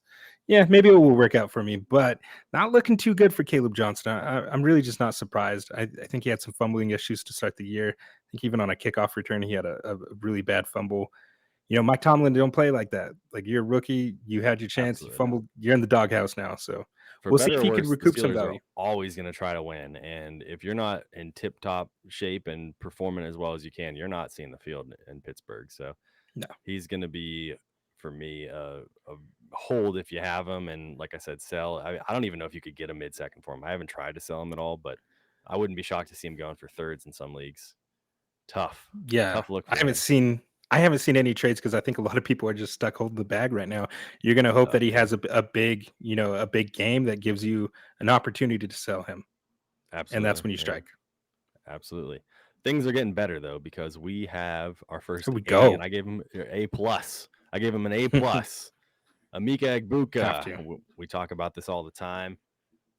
Yeah, maybe it will work out for me, but not looking too good for Kaleb Johnson. I'm really just not surprised. I think he had some fumbling issues to start the year. I think even on a kickoff return, he had a really bad fumble. Mike Tomlin don't play like that. Like, you're a rookie, you had your chance, you Absolutely not. fumbled, you're in the doghouse now. So For we'll see better if or he could worse, the recoup some Steelers are value. always going to try to win. And if you're not in tip top shape and performing as well as you can, you're not seeing the field in Pittsburgh. So No. he's going to be, for me, a hold if you have him. And like I said, sell. I don't even know if you could get a mid-second for him. I haven't tried to sell him at all, but I wouldn't be shocked to see him going for thirds in some leagues. Tough Yeah. look I for haven't him. seen any trades because I think a lot of people are just stuck holding the bag right now. You're going to hope Oh, that he yeah. has a big, a big game that gives you an opportunity to sell him. Absolutely. And that's when you Yeah. strike. Absolutely. Things are getting better though, because we have our first Here we A, go. and I gave him A plus. I gave him an A plus. Amika Have Egbuka. to. We talk about this all the time.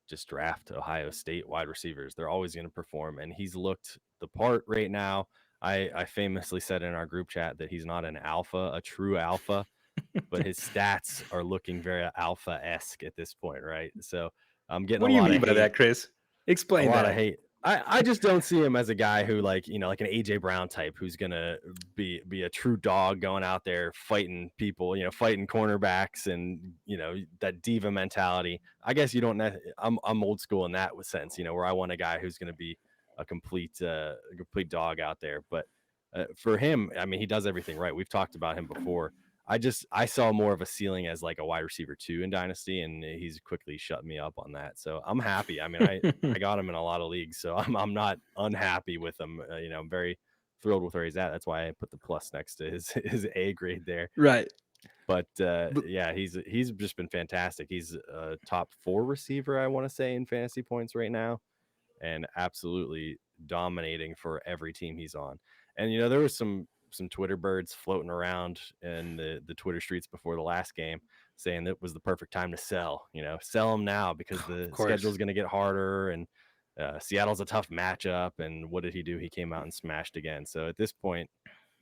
Just draft Ohio State wide receivers. They're always going to perform, and he's looked the part right now. I famously said in our group chat that he's not an alpha, a true alpha, but his stats are looking very alpha-esque at this point, right? So I'm getting What a do you lot mean of by hate. that, Chris? A Explain lot of that. hate. I just don't see him as a guy who, like, like an AJ Brown type who's gonna be a true dog going out there fighting people, fighting cornerbacks and that diva mentality. I guess you don't. I'm old school in that sense, where I want a guy who's gonna be a complete dog out there. But for him, I mean, he does everything right. We've talked about him before. I saw more of a ceiling as like a wide receiver 2 in Dynasty, and he's quickly shut me up on that. So I'm happy. I mean, I got him in a lot of leagues, so I'm not unhappy with him. I'm very thrilled with where he's at. That's why I put the plus next to his A grade there. Right. But yeah, he's just been fantastic. He's a top 4 receiver, I want to say, in fantasy points right now, and absolutely dominating for every team he's on. And there was some Twitter birds floating around in the Twitter streets before the last game saying that was the perfect time to sell. Sell him now because the schedule is going to get harder, and Seattle's a tough matchup. And what did he do? He came out and smashed again. So at this point,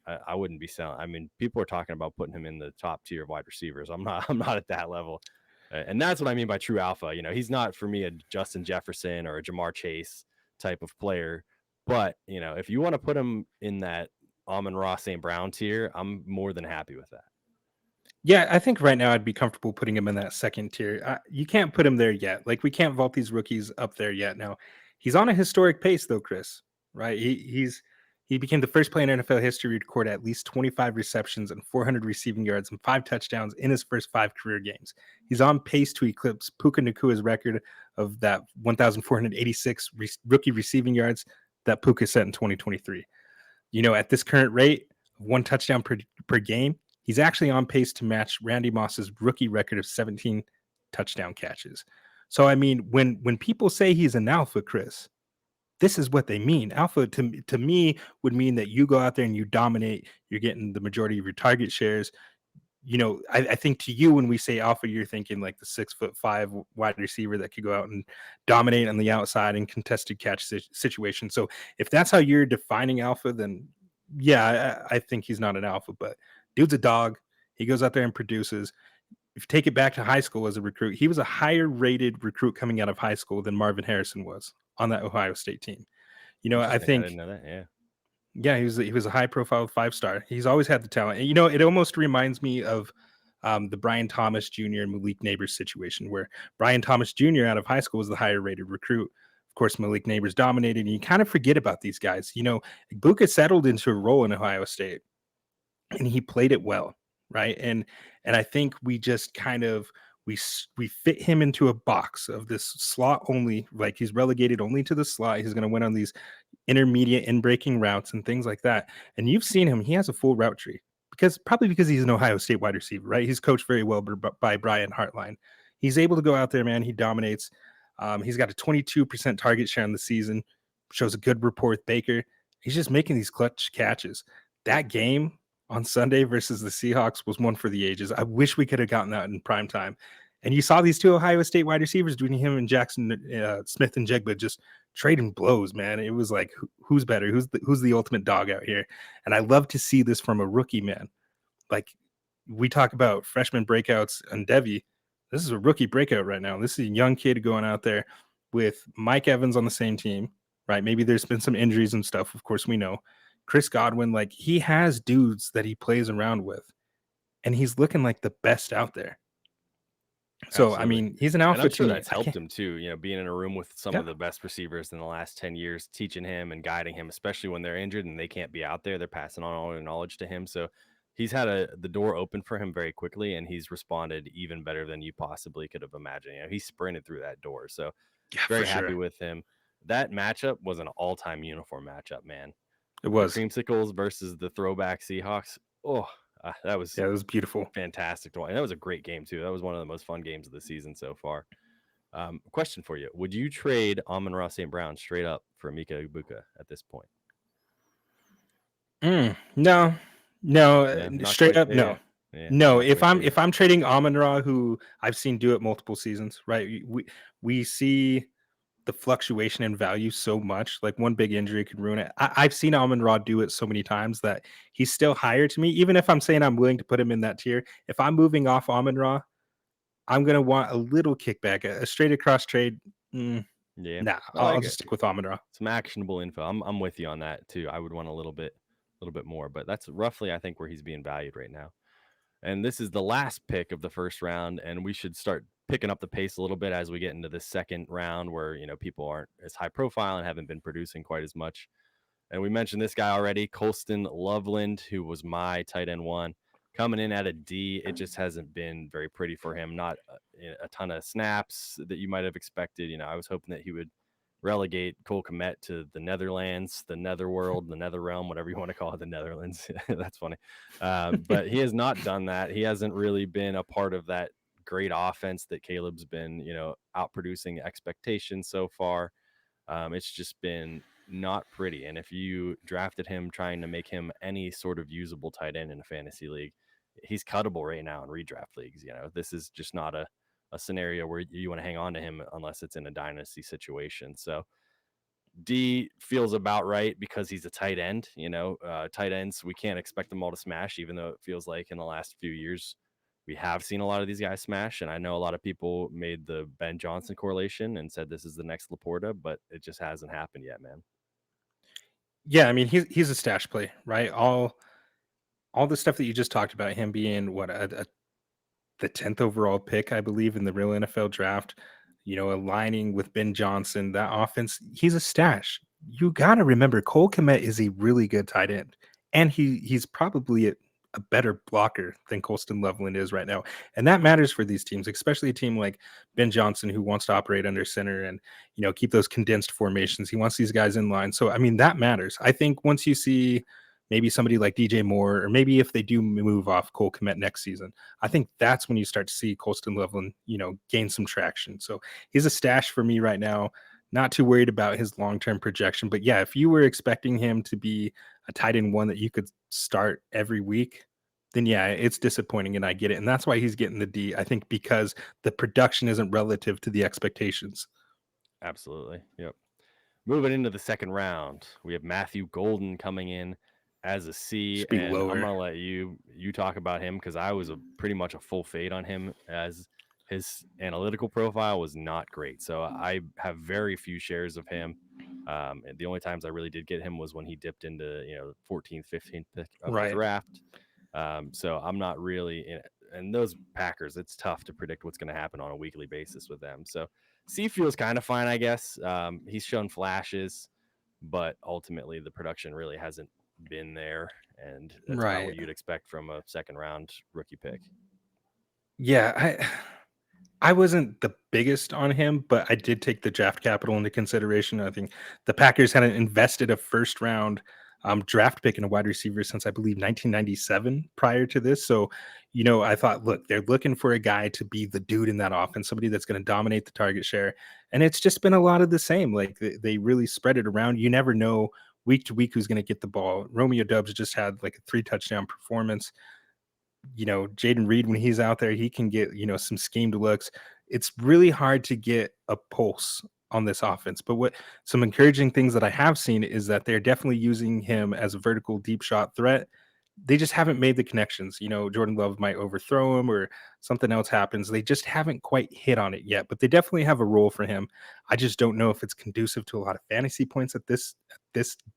I wouldn't be selling. I mean, people are talking about putting him in the top tier of wide receivers. I'm not at that level. And that's what I mean by true alpha. He's not for me a Justin Jefferson or a Jamar Chase type of player. But, if you want to put him in that Amon-Ra St. Brown tier, I'm more than happy with that. Yeah, I think right now I'd be comfortable putting him in that second tier. You can't put him there yet. Like, we can't vault these rookies up there yet. Now, he's on a historic pace, though, Chris. Right? He became the first player in NFL history to record at least 25 receptions and 400 receiving yards and 5 touchdowns in his first 5 career games. He's on pace to eclipse Puka Nakua's record of that 1,486 rookie receiving yards that Puka set in 2023. At this current rate, 1 touchdown per game, he's actually on pace to match Randy Moss's rookie record of 17 touchdown catches. So, I mean, when people say he's an alpha, Chris, this is what they mean. Alpha to me would mean that you go out there and you dominate. You're getting the majority of your target shares. I think to you, when we say alpha, you're thinking like the 6'5" wide receiver that could go out and dominate on the outside in contested catch situation. So if that's how you're defining alpha, then yeah, I think he's not an alpha, but dude's a dog. He goes out there and produces. If you take it back to high school as a recruit, he was a higher rated recruit coming out of high school than Marvin Harrison was on that Ohio State team. I Interesting. I think didn't know that. Yeah. yeah, he was a high profile 5-star. He's always had the talent. And, it almost reminds me of the Brian Thomas Jr. and Malik Neighbors situation, where Brian Thomas Jr. out of high school was the higher rated recruit. Of course, Malik Neighbors dominated, and you kind of forget about these guys. Buka settled into a role in Ohio State, and he played it well, right? And I think we just kind of we fit him into a box of this slot only, like he's relegated only to the slot. He's going to win on these intermediate in breaking routes and things like that. And you've seen him; he has a full route tree probably because he's an Ohio State wide receiver, right? He's coached very well by Brian Hartline. He's able to go out there, man. He dominates. He's got a 22% target share on the season. Shows a good rapport with Baker. He's just making these clutch catches. That game on Sunday versus the Seahawks was one for the ages. I wish we could have gotten that in prime time. And you saw these 2 Ohio State wide receivers doing him and Jackson Smith and Jigba just trading blows, man. It was like, who's better? Who's the ultimate dog out here? And I love to see this from a rookie, man. Like, we talk about freshman breakouts and Devi. This is a rookie breakout right now. This is a young kid going out there with Mike Evans on the same team, right? Maybe there's been some injuries and stuff. Of course, we know. Chris Godwin, like he has dudes that he plays around with, and he's looking like the best out there. So I Absolutely. mean, he's an And alpha I'm to sure me. that's I helped can't. him too, being in a room with some Yeah, of the best receivers in the last 10 years, teaching him and guiding him, especially when they're injured and they can't be out there. They're passing on all their knowledge to him. So he's had the door open for him very quickly, and he's responded even better than you possibly could have imagined. He sprinted through that door. So yeah, for very happy sure. with him. That matchup was an all-time uniform matchup, man. It The was. Creamsicles versus the throwback Seahawks. Oh, that was Yeah, it was beautiful. fantastic to watch. And that was a great game too. That was one of the most fun games of the season so far. Question for you: would you trade Amon-Ra St. Brown straight up for Mika Ibuka at this point? No, no, Yeah, not straight quite up, there no, yet. Yeah, no. not quite there If yet. I'm trading Amon Ra, who I've seen do it multiple seasons, right? We see the fluctuation in value so much. Like one big injury could ruin it. I've seen Amon Ra do it so many times that he's still higher to me. Even if I'm saying I'm willing to put him in that tier, if I'm moving off Amon Ra, I'm gonna want a little kickback, a straight across trade. Yeah, Nah, I like I'll it. just stick with Amon Ra. Some actionable info. I'm with you on that too. I would want a little bit more, but that's roughly I think where he's being valued right now. And this is the last pick of the first round, and we should start picking up the pace a little bit as we get into the second round, where people aren't as high profile and haven't been producing quite as much. And we mentioned this guy already, Colston Loveland, who was my tight end one. Coming in at a D, it just hasn't been very pretty for him. Not a ton of snaps that you might have expected. I was hoping that he would relegate Cole Kmet to the Netherlands, the Netherworld, the Nether Realm, whatever you want to call it, the Netherlands. That's funny. But he has not done that. He hasn't really been a part of that great offense that Caleb's been, out producing expectations so far. It's just been not pretty. And if you drafted him trying to make him any sort of usable tight end in a fantasy league, he's cuttable right now in redraft leagues. This is just not a scenario where you want to hang on to him unless it's in a dynasty situation. So D feels about right because he's a tight end. Tight ends, we can't expect them all to smash, even though it feels like in the last few years we have seen a lot of these guys smash. And I know a lot of people made the Ben Johnson correlation and said this is the next Laporta, but it just hasn't happened yet, man. Yeah, I mean he's a stash play, right? All the stuff that you just talked about, him being the 10th overall pick, I believe, in the real NFL draft, aligning with Ben Johnson, that offense, he's a stash. You got to remember Cole Kmet is a really good tight end, and he's probably a better blocker than Colston Loveland is right now. And that matters for these teams, especially a team like Ben Johnson who wants to operate under center and, keep those condensed formations. He wants these guys in line. So, I mean, that matters. I think once you see maybe somebody like DJ Moore, or maybe if they do move off Cole Kmet next season, I think that's when you start to see Colston Loveland, gain some traction. So he's a stash for me right now. Not too worried about his long-term projection, but yeah, if you were expecting him to be a tight end one that you could start every week, then yeah, it's disappointing, and I get it. And that's why he's getting the D, I think, because the production isn't relative to the expectations. Absolutely. Yep. Moving into the second round, we have Matthew Golden coming in as a C, Should be and I'm lower. gonna let you talk about him because I was pretty much a full fade on him as his analytical profile was not great. So I have very few shares of him. And the only times I really did get him was when he dipped into 14th, 15th pick of the Right. draft. So I'm not really in it. And those Packers, it's tough to predict what's going to happen on a weekly basis with them. So C feels kind of fine, I guess. He's shown flashes, but ultimately the production really hasn't been there, and that's about what Right. you'd expect from a second round rookie pick. Yeah, I wasn't the biggest on him, but I did take the draft capital into consideration. I think the Packers hadn't invested a first round draft pick in a wide receiver since I believe 1997 prior to this. So, I thought, look, they're looking for a guy to be the dude in that offense, somebody that's going to dominate the target share. And it's just been a lot of the same. Like they really spread it around. You never know week to week who's going to get the ball. Romeo Dubs just had like a 3 touchdown performance. Jayden Reed, when he's out there, he can get, some schemed looks. It's really hard to get a pulse on this offense. But what some encouraging things that I have seen is that they're definitely using him as a vertical deep shot threat. they just haven't made the connections. Jordan Love might overthrow him or something else happens. They just haven't quite hit on it yet, but they definitely have a role for him. I just don't know if it's conducive to a lot of fantasy points at this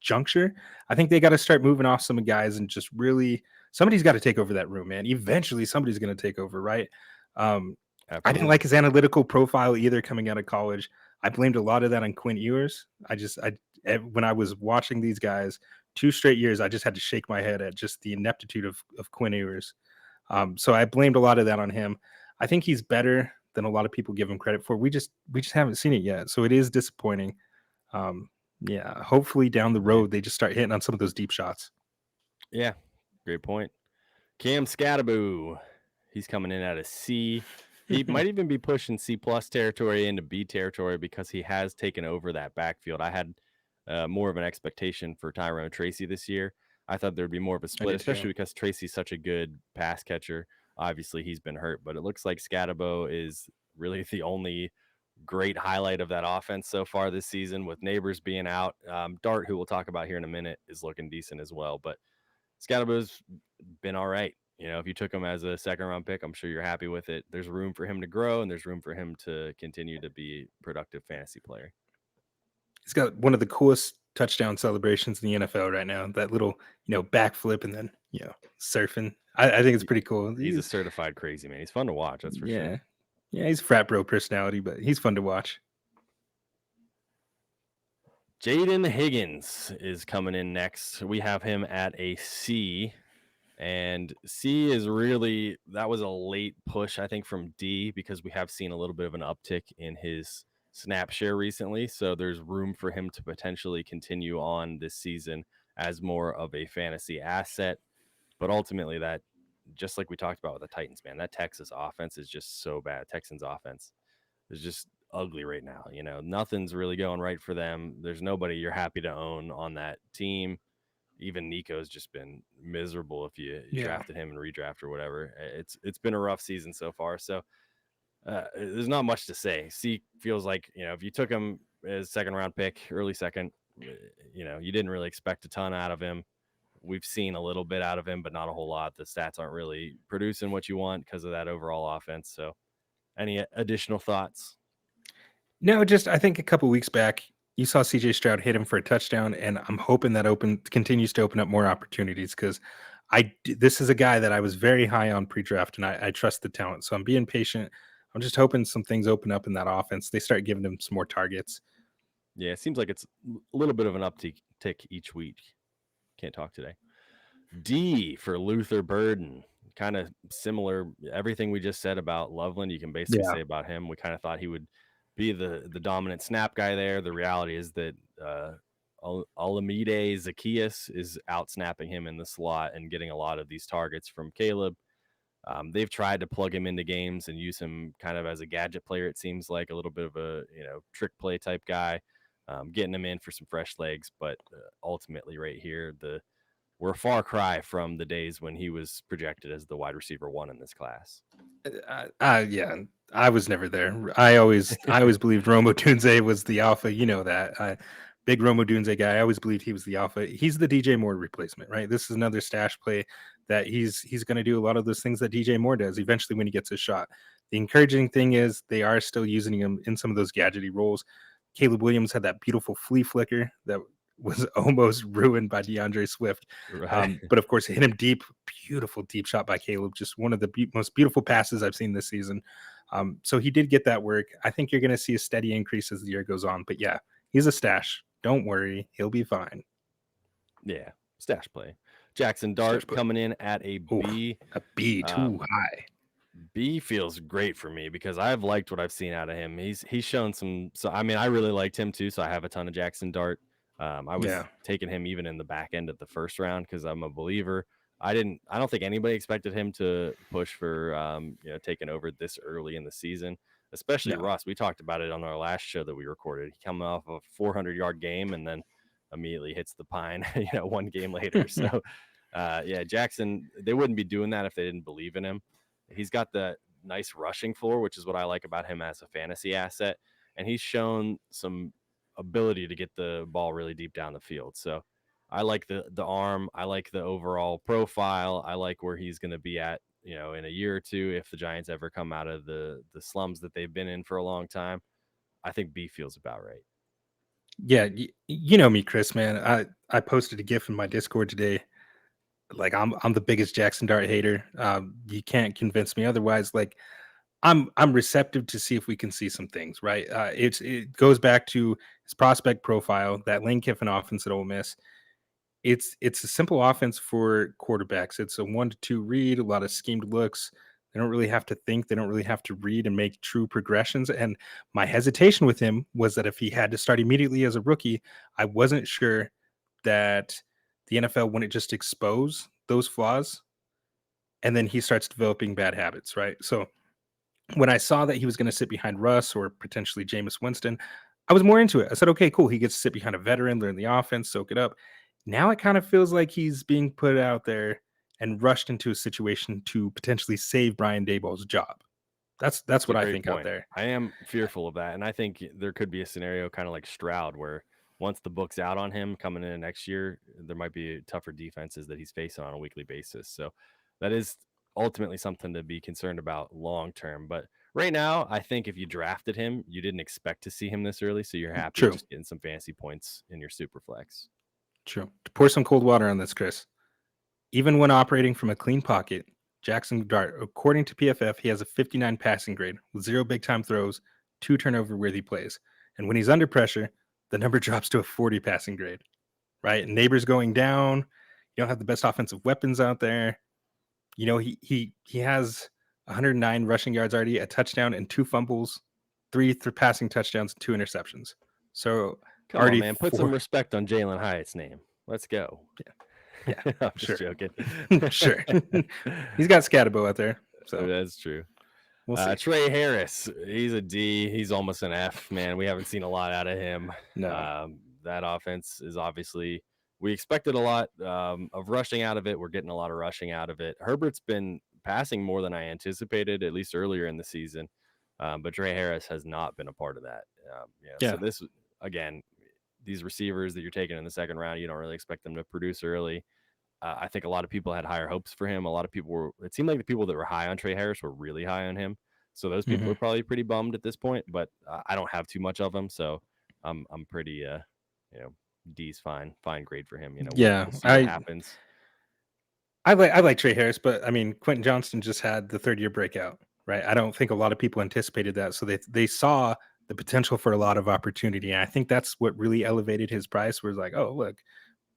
juncture. I think they got to start moving off some guys and just really somebody's got to take over that room, man. Eventually somebody's going to take over, right? I didn't Absolutely. like his analytical profile either coming out of college. I blamed a lot of that on Quinn Ewers. When I was watching these guys 2 straight years, I just had to shake my head at just the ineptitude of Quinn Ewers. So I blamed a lot of that on him. I think he's better than a lot of people give him credit for. We just haven't seen it yet, so it is disappointing. Yeah, hopefully down the road they just start hitting on some of those deep shots. Yeah, great point. Cam Skattebo, he's coming in at a C. He might even be pushing C plus territory into B territory because he has taken over that backfield. I had more of an expectation for Tyrone Tracy this year. I thought there'd be more of a split, especially because Tracy's such a good pass catcher. Obviously, he's been hurt, but it looks like Skattebo is really the only great highlight of that offense so far this season, with Neighbors being out. Dart, who we'll talk about here in a minute, is looking decent as well. But Skattebo's been all right. If you took him as a second round pick, I'm sure you're happy with it. There's room for him to grow, and there's room for him to continue to be a productive fantasy player. He's got one of the coolest touchdown celebrations in the NFL right now. That little, backflip and then, surfing. I think it's pretty cool. He's a certified crazy man. He's fun to watch. That's for sure. Yeah, he's a frat bro personality, but he's fun to watch. Jayden Higgins is coming in next. We have him at a C. And C is really, that was a late push, I think, from D, because we have seen a little bit of an uptick in his snap share recently. So there's room for him to potentially continue on this season as more of a fantasy asset. But ultimately, that, just like we talked about with the Titans, man, that Texas offense is just so bad. Texans offense is just ugly right now. Nothing's really going right for them. There's nobody you're happy to own on that team. Even Nico's just been miserable if you drafted him and redraft or whatever. It's been a rough season so far. So there's not much to say. C feels like, if you took him as second round pick, early second, you didn't really expect a ton out of him. We've seen a little bit out of him, but not a whole lot. The stats aren't really producing what you want because of that overall offense. So any additional thoughts? No, I think a couple weeks back, you saw CJ Stroud hit him for a touchdown, and I'm hoping that continues to open up more opportunities because this is a guy that I was very high on pre-draft, and I trust the talent. So I'm being patient. I'm just hoping some things open up in that offense. They start giving him some more targets. Yeah, it seems like it's a little bit of an uptick each week. Can't talk today. D for Luther Burden. Kind of similar. Everything we just said about Loveland, you can basically say about him. We kind of thought he would be the dominant snap guy there. The reality is that Olamide Zacchaeus is out snapping him in the slot and getting a lot of these targets from Kaleb. They've tried to plug him into games and use him kind of as a gadget player. It seems like a little bit of a trick play type guy, getting him in for some fresh legs. But ultimately, right here, we're a far cry from the days when he was projected as the wide receiver 1 in this class. Yeah, I was never there. I always believed Rome Odunze was the alpha. You know that. Big Rome Odunze guy. I always believed he was the alpha. He's the DJ Moore replacement, right? This is another stash play that he's going to do a lot of those things that DJ Moore does eventually when he gets his shot. The encouraging thing is they are still using him in some of those gadgety roles. Caleb Williams had that beautiful flea flicker that was almost ruined by DeAndre Swift. Right. But of course, hit him deep. Beautiful deep shot by Caleb. Just one of the most beautiful passes I've seen this season. So he did get that work. I think you're going to see a steady increase as the year goes on. But yeah, he's a stash. Don't worry. He'll be fine. Yeah. Stash play. Jaxson Dart coming in at a B. A B, too high. B feels great for me because I've liked what I've seen out of him. He's shown some. So I mean, I really liked him too. So I have a ton of Jaxson Dart. I was taking him even in the back end of the first round because I'm a believer. I don't think anybody expected him to push for taking over this early in the season, especially Russ. We talked about it on our last show that we recorded. He coming off a 400-yard game and then immediately hits the pine, one game later. So Jaxson, they wouldn't be doing that if they didn't believe in him. He's got the nice rushing floor, which is what I like about him as a fantasy asset. And he's shown some ability to get the ball really deep down the field. So I like the arm. I like the overall profile. I like where he's going to be at, in a year or two if the Giants ever come out of the slums that they've been in for a long time. I think B feels about right. Yeah, you know me, Chris, man. I posted a GIF in my Discord today. Like I'm the biggest Jaxson Dart hater. You can't convince me otherwise. Like I'm receptive to see if we can see some things, right? It goes back to his prospect profile, that Lane Kiffin offense at Ole Miss. It's a simple offense for quarterbacks. It's a 1-2 read, a lot of schemed looks. They don't really have to think. They don't really have to read and make true progressions. And my hesitation with him was that if he had to start immediately as a rookie, I wasn't sure that the NFL wouldn't just expose those flaws and then he starts developing bad habits, right? So when I saw that he was going to sit behind Russ or potentially Jameis Winston, I was more into it. I said, okay, cool. He gets to sit behind a veteran, learn the offense, soak it up. Now it kind of feels like he's being put out there and rushed into a situation to potentially save Brian Daboll's job. That's It's a what I great think out point. there. I am fearful of that, and I think there could be a scenario kind of like Stroud, where once the book's out on him coming in next year, there might be tougher defenses that he's facing on a weekly basis. So that is ultimately something to be concerned about long term. But right now, I think if you drafted him, you didn't expect to see him this early, so you're happy True, just getting some fantasy points in your super flex. true. To pour some cold water on this, Chris. Even when operating from a clean pocket, Jaxson Dart, according to PFF, he has a 59 passing grade with 0 big time throws, 2 turnover worthy plays. And when he's under pressure, the number drops to a 40 passing grade, right? And neighbors going down. You don't have the best offensive weapons out there. You know, he has 109 rushing yards already, a touchdown and 2 fumbles, 3 passing touchdowns, 2 interceptions. So Come on, already man, put some 4. respect on Jalen Hyatt's name. Let's go. Yeah, I'm just sure. joking. Sure. He's got Skattebo out there. So That's true. we'll see. Tre Harris, he's a D. He's almost an F, man. We haven't seen a lot out of him. No. That offense is obviously, we expected a lot of rushing out of it. We're getting a lot of rushing out of it. Herbert's been passing more than I anticipated, at least earlier in the season. But Tre Harris has not been a part of that. So Yeah. this, again, these receivers that you're taking in the second round, you don't really expect them to produce early. I think a lot of people had higher hopes for him. A lot of people were, it seemed like the people that were high on Tre Harris were really high on him. So those people Mhm. are probably pretty bummed at this point, but I don't have too much of him. So I'm pretty, D's fine grade for him. Yeah. We'll see what happens. I like Tre Harris, but I mean Quinton Johnston just had the 3rd year breakout, right? I don't think a lot of people anticipated that. So they saw the potential for a lot of opportunity. And I think that's what really elevated his price. Was like, oh, look,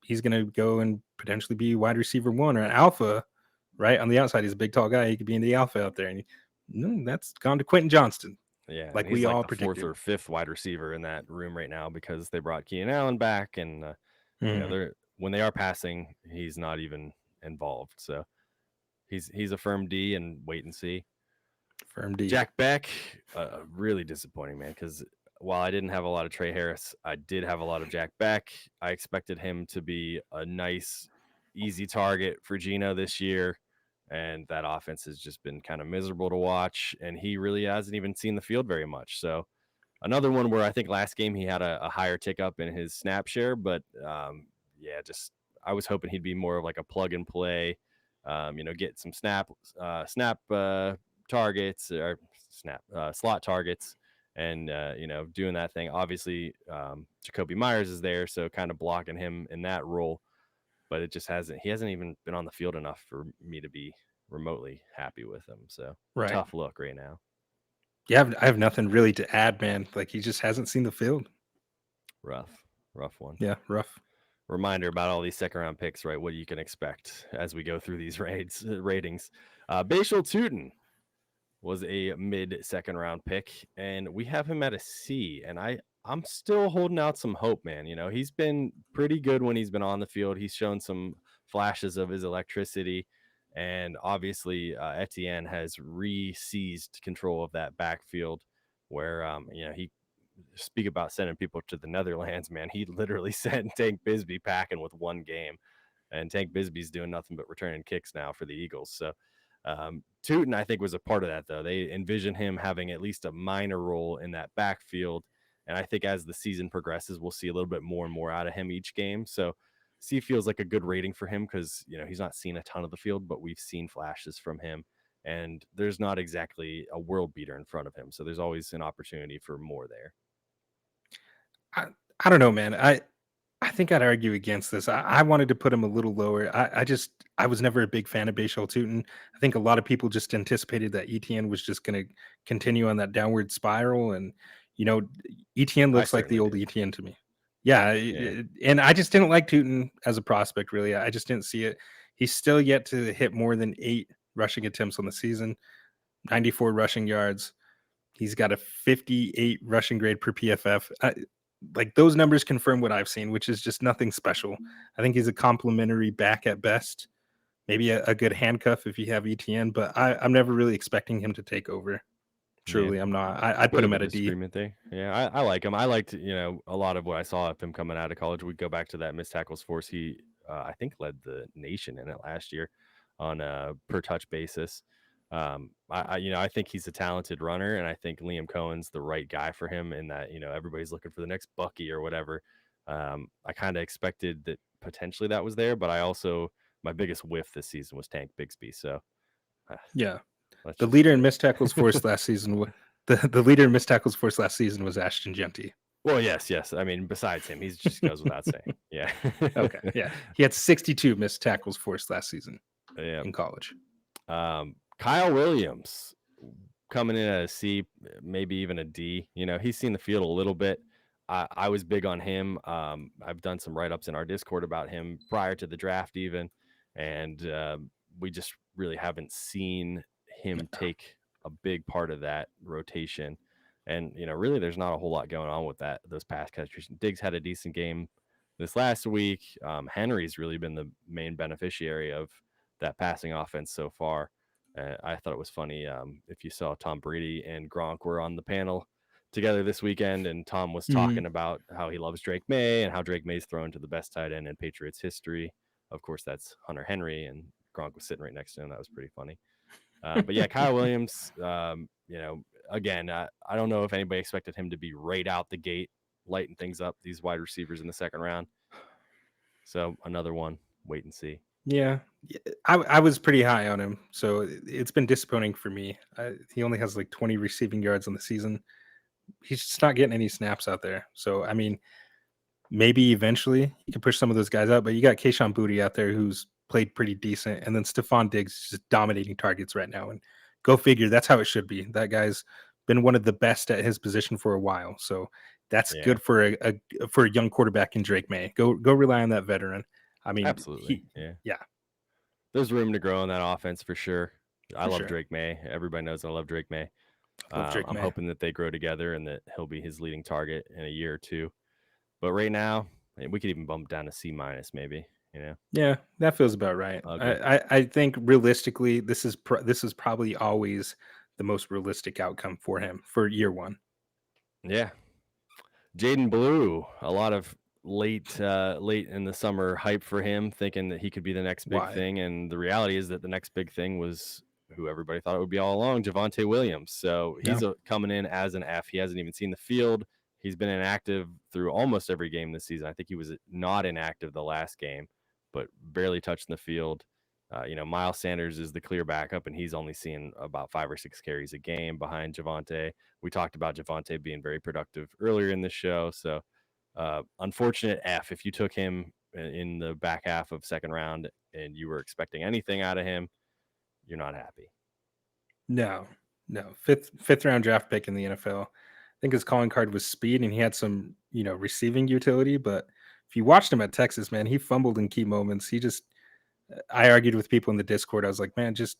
he's gonna go and potentially be wide receiver 1 or an alpha, right? On the outside, he's a big tall guy. He could be in the alpha out there. And that's gone to Quinton Johnston, Yeah, and like he's we like all the 4th predicted. or 5th wide receiver in that room right now because they brought Keenan Allen back, and Mhm. they're when they are passing, he's not even involved. So he's a firm D, and wait and see. Firm D. Jack Bech, really disappointing, man, because while I didn't have a lot of Tre Harris, I did have a lot of Jack Bech. I expected him to be a nice, easy target for Geno this year, and that offense has just been kind of miserable to watch, and he really hasn't even seen the field very much. So another one where I think last game he had a higher tick up in his snap share, but just I was hoping he'd be more of like a plug and play, get some snap targets or slot targets, and doing that thing. Obviously, Jacoby Myers is there, so kind of blocking him in that role, but it just hasn't. He hasn't even been on the field enough for me to be remotely happy with him. So Right. tough look right now. Yeah, I have nothing really to add, man. Like he just hasn't seen the field. Rough one. Yeah, rough. Reminder about all these second round picks, right? What you can expect as we go through these ratings. Bhayshul Tuten was a mid second round pick, and we have him at a C. And I'm still holding out some hope, man. He's been pretty good when he's been on the field. He's shown some flashes of his electricity, and obviously Etienne has seized control of that backfield, where he speak about sending people to the Netherlands, man. He literally sent Tank Bisbee packing with 1 game, and Tank Bisbee's doing nothing but returning kicks now for the Eagles. So Tuten, I think, was a part of that, though. They envision him having at least a minor role in that backfield, and I think as the season progresses, we'll see a little bit more and more out of him each game. So C feels like a good rating for him because, he's not seen a ton of the field, but we've seen flashes from him. And there's not exactly a world beater in front of him. So there's always an opportunity for more there. I, I don't know, man. I think I'd argue against this. I wanted to put him a little lower. I was never a big fan of Bhayshul Tuten. I think a lot of people just anticipated that ETN was just going to continue on that downward spiral, and you know, ETN I looks like the certainly old did. ETN to me. Yeah, Yeah. and I just didn't like Tuten as a prospect. Really, I just didn't see it. He's still yet to hit more than 8 rushing attempts on the season, 94 rushing yards. He's got a 58 rushing grade per PFF. Like those numbers confirm what I've seen, which is just nothing special. I think he's a complimentary back at best, maybe a good handcuff if you have ETN, but I'm never really expecting him to take over. Yeah. Truly, I'm not. I'd put Bit him of a at a D. disagreement there. Yeah, I like him. I liked, a lot of what I saw of him coming out of college. We go back to that missed tackles force. He, I think, led the nation in it last year on a per touch basis. I think he's a talented runner, and I think Liam Cohen's the right guy for him. In that, everybody's looking for the next Bucky or whatever. I kind of expected that potentially that was there, but my biggest whiff this season was Tank Bigsby. So Yeah, let's the just leader in forget missed tackles force it. last season. The leader in missed tackles force last season was Ashton Jeanty. Well, yes. I mean, besides him, he's just goes without saying. Yeah. Okay, yeah, he had 62 missed tackles forced last season Yeah. in college. Kyle Williams coming in at a C, maybe even a D. He's seen the field a little bit. I was big on him. I've done some write-ups in our Discord about him prior to the draft even, and we just really haven't seen him take a big part of that rotation. And, really there's not a whole lot going on with those pass catchers. Diggs had a decent game this last week. Henry's really been the main beneficiary of that passing offense so far. I thought it was funny if you saw Tom Brady and Gronk were on the panel together this weekend, and Tom was Mhm. talking about how he loves Drake May and how Drake May's thrown to the best tight end in Patriots history. Of course, that's Hunter Henry, and Gronk was sitting right next to him. That was pretty funny. But yeah, Kyle Williams, again, I don't know if anybody expected him to be right out the gate, lighting things up, these wide receivers in the second round. So another one, wait and see. Yeah, I was pretty high on him, so it's been disappointing for me. He only has like 20 receiving yards on the season. He's just not getting any snaps out there. So I mean, maybe eventually you can push some of those guys out, but you got Kayshon Boutte out there who's played pretty decent, and then Stephon Diggs is just dominating targets right now. And go figure, that's how it should be. That guy's been one of the best at his position for a while, so that's Yeah, good for a young quarterback in Drake May. Go rely on that veteran. I mean, absolutely. Yeah. yeah, There's room to grow in that offense for sure. I for love sure. Drake May. Everybody knows I love Drake May. I love Drake I'm May. hoping that they grow together and that he'll be his leading target in a year or two. But right now, we could even bump down to C minus, maybe. Yeah, that feels about right. Ugly. I think realistically, this is probably always the most realistic outcome for him for year one. Yeah. Jaydon Blue, a lot of late in the summer hype for him, thinking that he could be the next big Why? thing. And the reality is that the next big thing was who everybody thought it would be all along, Javonte Williams. So Yeah. he's coming in as an F. He hasn't even seen the field. He's been inactive through almost every game this season. I think he was not inactive the last game, but barely touched the field. Miles Sanders is the clear backup, and he's only seeing about 5 or 6 carries a game behind Javonte. We talked about Javonte being very productive earlier in the show. So unfortunate F if you took him in the back half of second round and you were expecting anything out of him, you're not happy. No, no. Fifth round draft pick in the NFL. I think his calling card was speed, and he had some receiving utility. But if you watched him at Texas, man, he fumbled in key moments. I argued with people in the Discord. I was like, man, just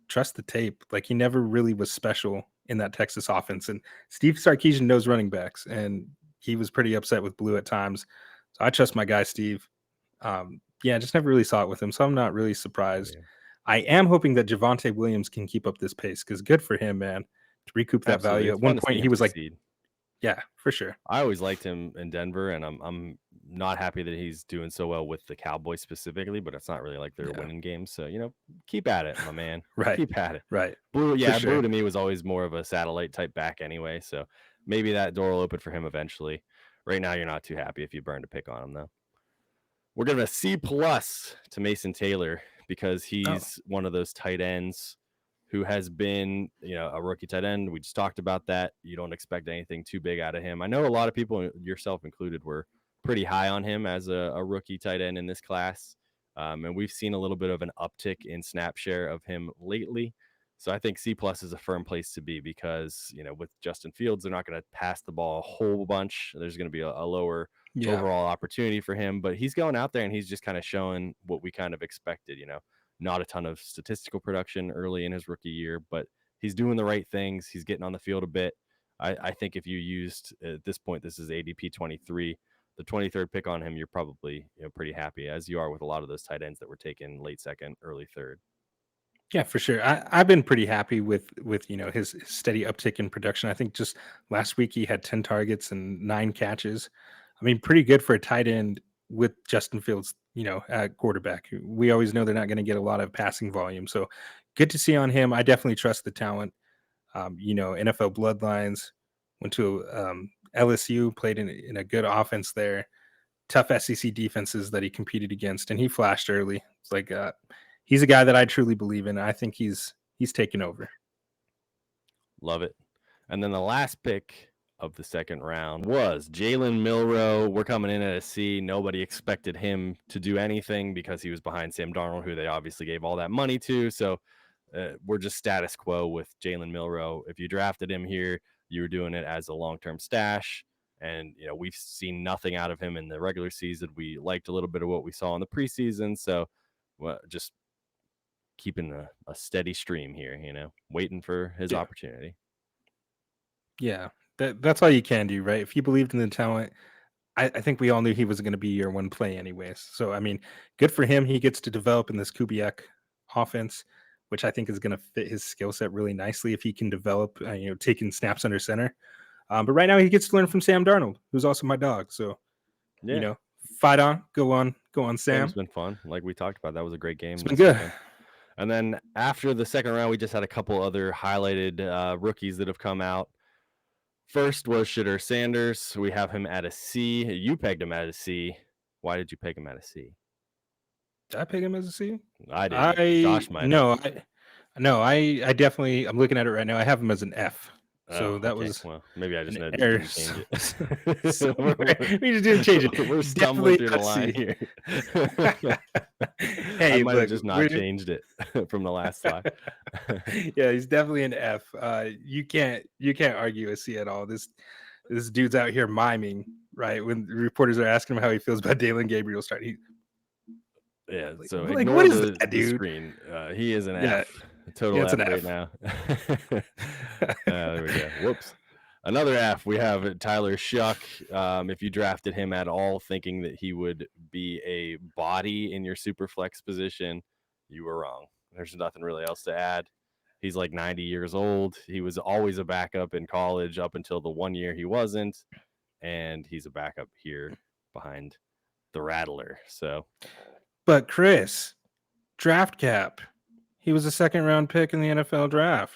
trust the tape. Like he never really was special in that Texas offense. And Steve Sarkisian knows running backs, and he was pretty upset with Blue at times. So I trust my guy Steve. Yeah, I just never really saw it with him, so I'm not really surprised. Yeah, I am hoping that Javonte Williams can keep up this pace because good for him, man, to recoup that absolutely. value. It's At one fun to see point, him he was like, succeed. yeah, for sure. I always liked him in Denver, and I'm not happy that he's doing so well with the Cowboys specifically, but it's not really like they're Yeah, winning games. So, keep at it, my man. right, Keep at it. right, Blue, for yeah, Blue sure. to me was always more of a satellite type back anyway. So maybe that door will open for him eventually. Right now, you're not too happy if you burned a pick on him, though. We're giving a C plus to Mason Taylor because Oh, he's one of those tight ends who has been, a rookie tight end. We just talked about that. You don't expect anything too big out of him. I know a lot of people, yourself included, were pretty high on him as a rookie tight end in this class. And we've seen a little bit of an uptick in snap share of him lately. So I think C plus is a firm place to be because, with Justin Fields, they're not going to pass the ball a whole bunch. There's going to be a lower yeah. overall opportunity for him, but he's going out there and he's just kind of showing what we kind of expected, not a ton of statistical production early in his rookie year, but he's doing the right things. He's getting on the field a bit. I think if you used at this point, this is ADP 23, the 23rd pick on him, you're probably pretty happy, as you are with a lot of those tight ends that were taken late second, early third. Yeah, for sure. I've been pretty happy with his steady uptick in production. I think just last week he had 10 targets and 9 catches. I mean, pretty good for a tight end with Justin Fields, at quarterback. We always know they're not going to get a lot of passing volume. So good to see on him. I definitely trust the talent. NFL bloodlines, went to LSU, played in a good offense there. Tough SEC defenses that he competed against, and he flashed early. It's like he's a guy that I truly believe in. I think he's taken over. Love it. And then the last pick of the second round was Jalen Milroe. We're coming in at a C. Nobody expected him to do anything because he was behind Sam Darnold, who they obviously gave all that money to. So we're just status quo with Jalen Milroe. If you drafted him here, you were doing it as a long-term stash. And, we've seen nothing out of him in the regular season. We liked a little bit of what we saw in the preseason. So just keeping a steady stream here, waiting for his Yeah. opportunity. Yeah, that's all you can do, right? If you believed in the talent, I think we all knew he was going to be your one play anyways. So I mean, good for him. He gets to develop in this Kubiak offense, which I think is going to fit his skill set really nicely if he can develop, taking snaps under center. But right now he gets to learn from Sam Darnold, who's also my dog. So Yeah. fight on, go on, Game's Sam. been fun. Like we talked about, that was a great game It's been this good. weekend. And then after the second round, we just had a couple other highlighted rookies that have come out. First was Shedeur Sanders. We have him at a C. You pegged him at a C. Why did you peg him at a C? Did I pick him as a C? I didn't. Josh might have. I definitely. I'm looking at it right now. I have him as an F. Oh, So that okay. was Well, maybe I just an error. didn't change it. We just didn't change it. We're stumbling Definitely through the a line C. here. I Hey, might have look, just not changed it from the last slide. Yeah, he's definitely an F. You can't argue a C at all. This dude's out here miming, right? When the reporters are asking him how he feels about Dalen Gabriel starting, Yeah, like, so what ignore is the that, dude? screen. He is an Yeah, F, a total it's F an right F. now. There we go. Whoops. Another F. We have Tyler Shough. If you drafted him at all thinking that he would be a body in your super flex position, you were wrong. There's nothing really else to add. He's like 90 years old. He was always a backup in college up until the 1 year he wasn't. And he's a backup here behind the Rattler. So, But Chris, draft cap. He was a second round pick in the NFL draft.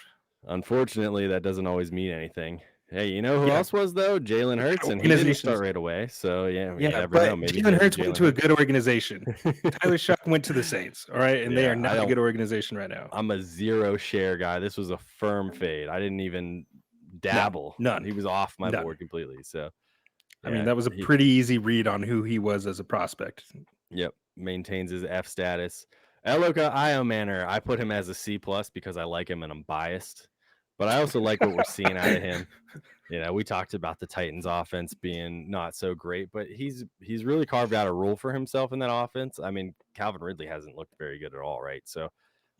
unfortunately, that doesn't always mean anything. Hey, you know who Yeah, else was, though? Jalen Hurts, and he didn't start right away. So, yeah, you Yeah, never know. but Maybe Jalen he'll be Hurts went Jalen to a Hurts. good organization. Tyler Shough went to the Saints, all right, and they Yeah, are not a good organization right now. I'm a zero share guy. This was a firm fade. I didn't even dabble. None. He was off my board completely. So, I mean, yeah, that was a pretty easy read on who he was as a prospect. Yep, maintains his F status. Elic Ayomanor, I put him as a C plus because I like him and I'm biased, but I also like what we're seeing out of him. We talked about the Titans offense being not so great, but he's really carved out a role for himself in that offense. I mean, Calvin Ridley hasn't looked very good at all, right? So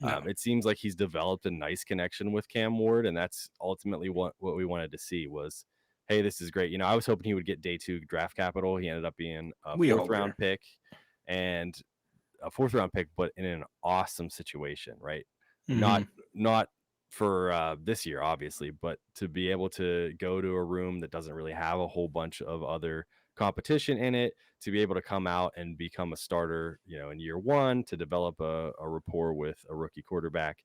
it seems like he's developed a nice connection with Cam Ward, and that's ultimately what we wanted to see was, hey, this is great. I was hoping he would get day 2 draft capital. He ended up being a 4th round pick and a 4th round pick, but in an awesome situation, right? Mm-hmm. Not for this year, obviously, but to be able to go to a room that doesn't really have a whole bunch of other competition in it, to be able to come out and become a starter, in year 1, to develop a rapport with a rookie quarterback.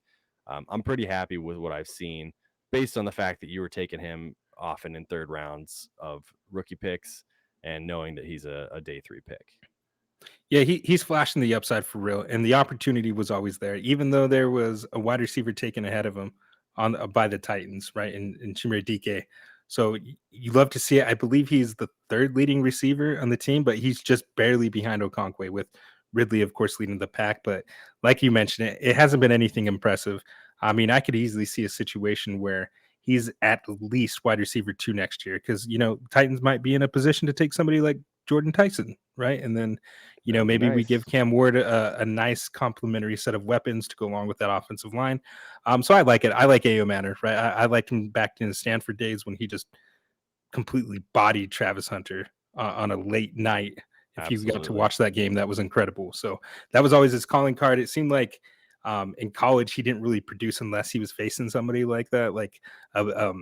I'm pretty happy with what I've seen based on the fact that you were taking him often in 3rd rounds of rookie picks and knowing that he's a day 3 pick. Yeah, he's flashing the upside for real, and the opportunity was always there, even though there was a wide receiver taken ahead of him on by the Titans, right? In Chimere DK. So you love to see it. I believe he's the third leading receiver on the team, but he's just barely behind Okonkwo, with Ridley, of course, leading the pack. But like you mentioned, it hasn't been anything impressive. I mean, I could easily see a situation where he's at least wide receiver 2 next year, because Titans might be in a position to take somebody like Jordan Tyson, right? And then That'd be maybe we give nice. Cam Ward a nice complementary set of weapons to go along with that offensive line. So I like it. I like Ayomanor, right? I like him back in the Stanford days when he just completely bodied Travis Hunter on a late night. If you got to Absolutely. watch that game, that was incredible. So that was always his calling card. It seemed like in college he didn't really produce unless he was facing somebody like that, like a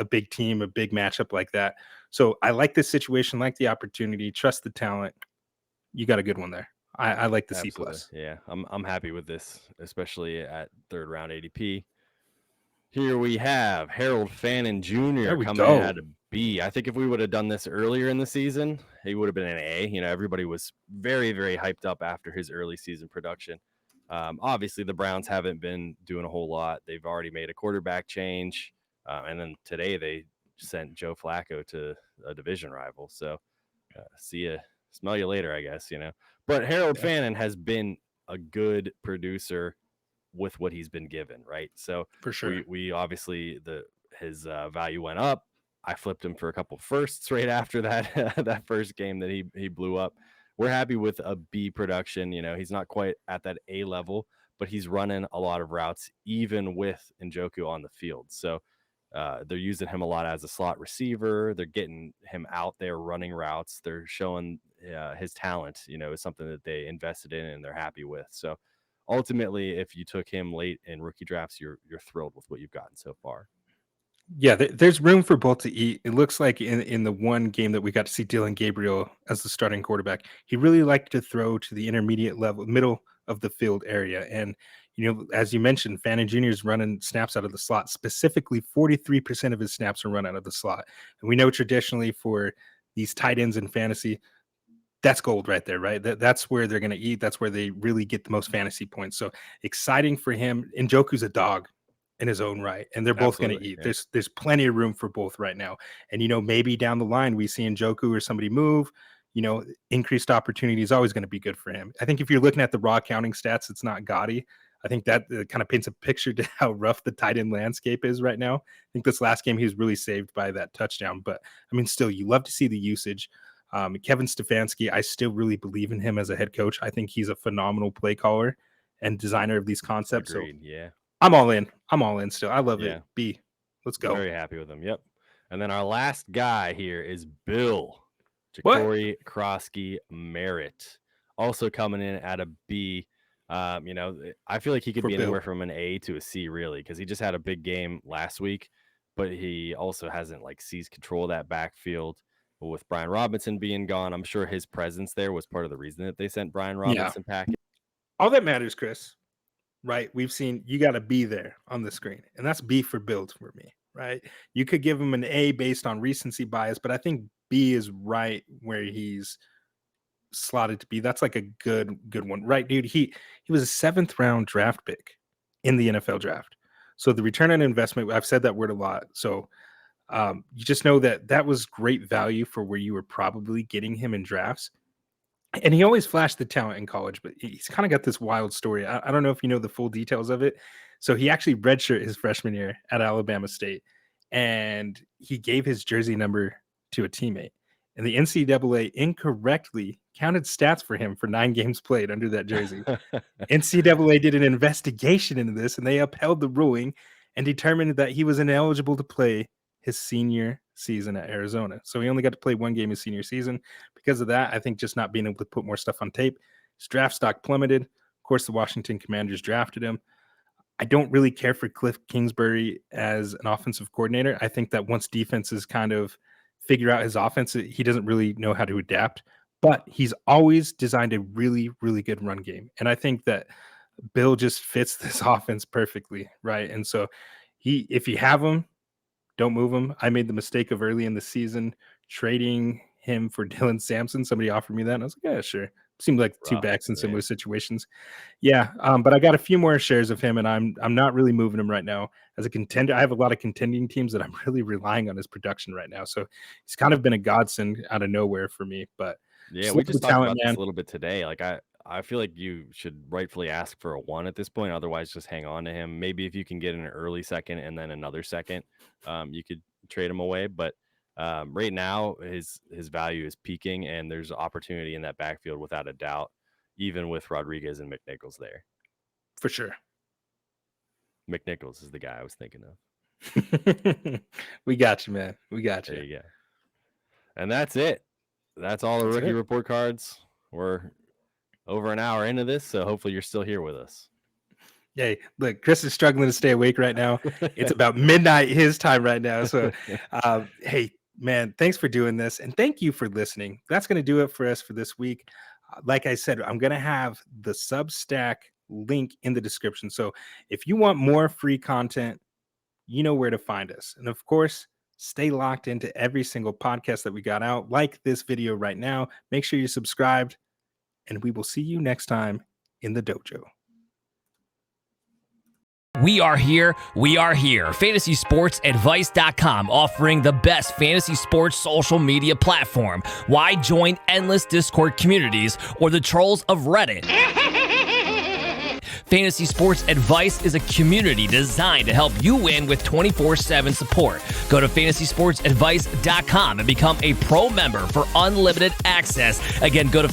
big team, a big matchup like that. So I like this situation, like the opportunity, trust the talent. You got a good one there. I like the C Absolutely. plus. Yeah. I'm happy with this, especially at third round ADP. Here we have Harold Fannin Jr. There we coming in go. at a B. I think if we would have done this earlier in the season, he would have been an A. Everybody was very, very hyped up after his early season production. Obviously, the Browns haven't been doing a whole lot. They've already made a quarterback change. And then today they sent Joe Flacco to a division rival. So see you, smell you later, I guess, But Harold Yeah, Fannin has been a good producer with what he's been given, right? So for sure. we obviously his value went up. I flipped him for a couple firsts right after that that first game that he blew up. We're happy with a B production. He's not quite at that A level, but he's running a lot of routes even with Njoku on the field. So they're using him a lot as a slot receiver. They're getting him out there running routes. They're showing his talent, is something that they invested in and they're happy with. So ultimately, if you took him late in rookie drafts, you're thrilled with what you've gotten so far. Yeah, there's room for both to eat. It looks like in the one game that we got to see Dylan Gabriel as the starting quarterback, he really liked to throw to the intermediate level, middle of the field area. And, as you mentioned, Fannin Jr. is running snaps out of the slot. Specifically, 43% of his snaps are run out of the slot. And we know traditionally for these tight ends in fantasy, that's gold right there, right? That's where they're going to eat. That's where they really get the most fantasy points. So exciting for him. Njoku's a dog in his own right, and they're both going to Absolutely. eat. Yeah. There's plenty of room for both right now. And maybe down the line we see Njoku or somebody move. Increased opportunity is always going to be good for him. I think if you're looking at the raw counting stats, it's not gaudy. I think that kind of paints a picture to how rough the tight end landscape is right now. I think this last game he was really saved by that touchdown, but I mean, still, you love to see the usage. Kevin Stefanski, I still really believe in him as a head coach. I think he's a phenomenal play caller and designer of these concepts. So Agreed. Yeah. I'm all in. I'm all in still. I love it. Yeah. B, let's go. Very happy with him. Yep. And then our last guy here is Bill What? Jacory Croskey-Merritt, also coming in at a B. I feel like he could For be anywhere Bill. from an A to a C, really, because he just had a big game last week, but he also hasn't seized control of that backfield. But with Brian Robinson being gone, I'm sure his presence there was part of the reason that they sent Brian Yeah. Robinson packing. All that matters, Chris, right? We've seen you got to be there on the screen, and that's B for build for me, right? You could give him an A based on recency bias, but I think B is right where he's slotted to be. That's like a good one, right, dude? He was a 7th round draft pick in the NFL draft. So the return on investment, I've said that word a lot. So you just know that was great value for where you were probably getting him in drafts. And he always flashed the talent in college, but he's kind of got this wild story. I don't know if you know the full details of it. So he actually redshirted his freshman year at Alabama State, and he gave his jersey number to a teammate. And the NCAA incorrectly counted stats for him for 9 games played under that jersey. NCAA did an investigation into this, and they upheld the ruling and determined that he was ineligible to play his senior season at Arizona. So he only got to play 1 game his senior season. Because of that, I think just not being able to put more stuff on tape, his draft stock plummeted. Of course, the Washington Commanders drafted him. I don't really care for Cliff Kingsbury as an offensive coordinator. I think that once defenses kind of figure out his offense, he doesn't really know how to adapt. But he's always designed a really, really good run game. And I think that Bill just fits this offense perfectly, right? And so if you have him, don't move him. I made the mistake of early in the season trading him for Dylan Sampson. Somebody offered me that, and I was like, yeah, sure. Seemed like two Rough, backs in man. similar situations. Yeah, but I got a few more shares of him, and I'm not really moving him right now as a contender. I have a lot of contending teams that I'm really relying on his production right now. So he's kind of been a godsend out of nowhere for me. But Yeah, we just talked about this a little bit today. Like I feel like you should rightfully ask for a 1 at this point. Otherwise, just hang on to him. Maybe if you can get an early second and then another second, you could trade him away. But right now, his value is peaking, and there's opportunity in that backfield without a doubt, even with Rodriguez and McNichols there. For sure. McNichols is the guy I was thinking of. We got you, man. We got you. There you go. And that's it. That's all the rookie report cards. We're over an hour into this, so hopefully you're still here with us. Hey, look, Chris is struggling to stay awake right now. It's about midnight his time right now. So, hey, man, thanks for doing this. And thank you for listening. That's going to do it for us for this week. Like I said, I'm going to have the Substack link in the description. So if you want more free content, you know where to find us. And of course, stay locked into every single podcast that we got out, like this video right now. Make sure you're subscribed, and we will see you next time in the dojo. We are here. FantasySportsAdvice.com, offering the best fantasy sports social media platform. Why join endless Discord communities or the trolls of Reddit? Fantasy Sports Advice is a community designed to help you win with 24/7 support. Go to FantasySportsAdvice.com and become a pro member for unlimited access. Again, go to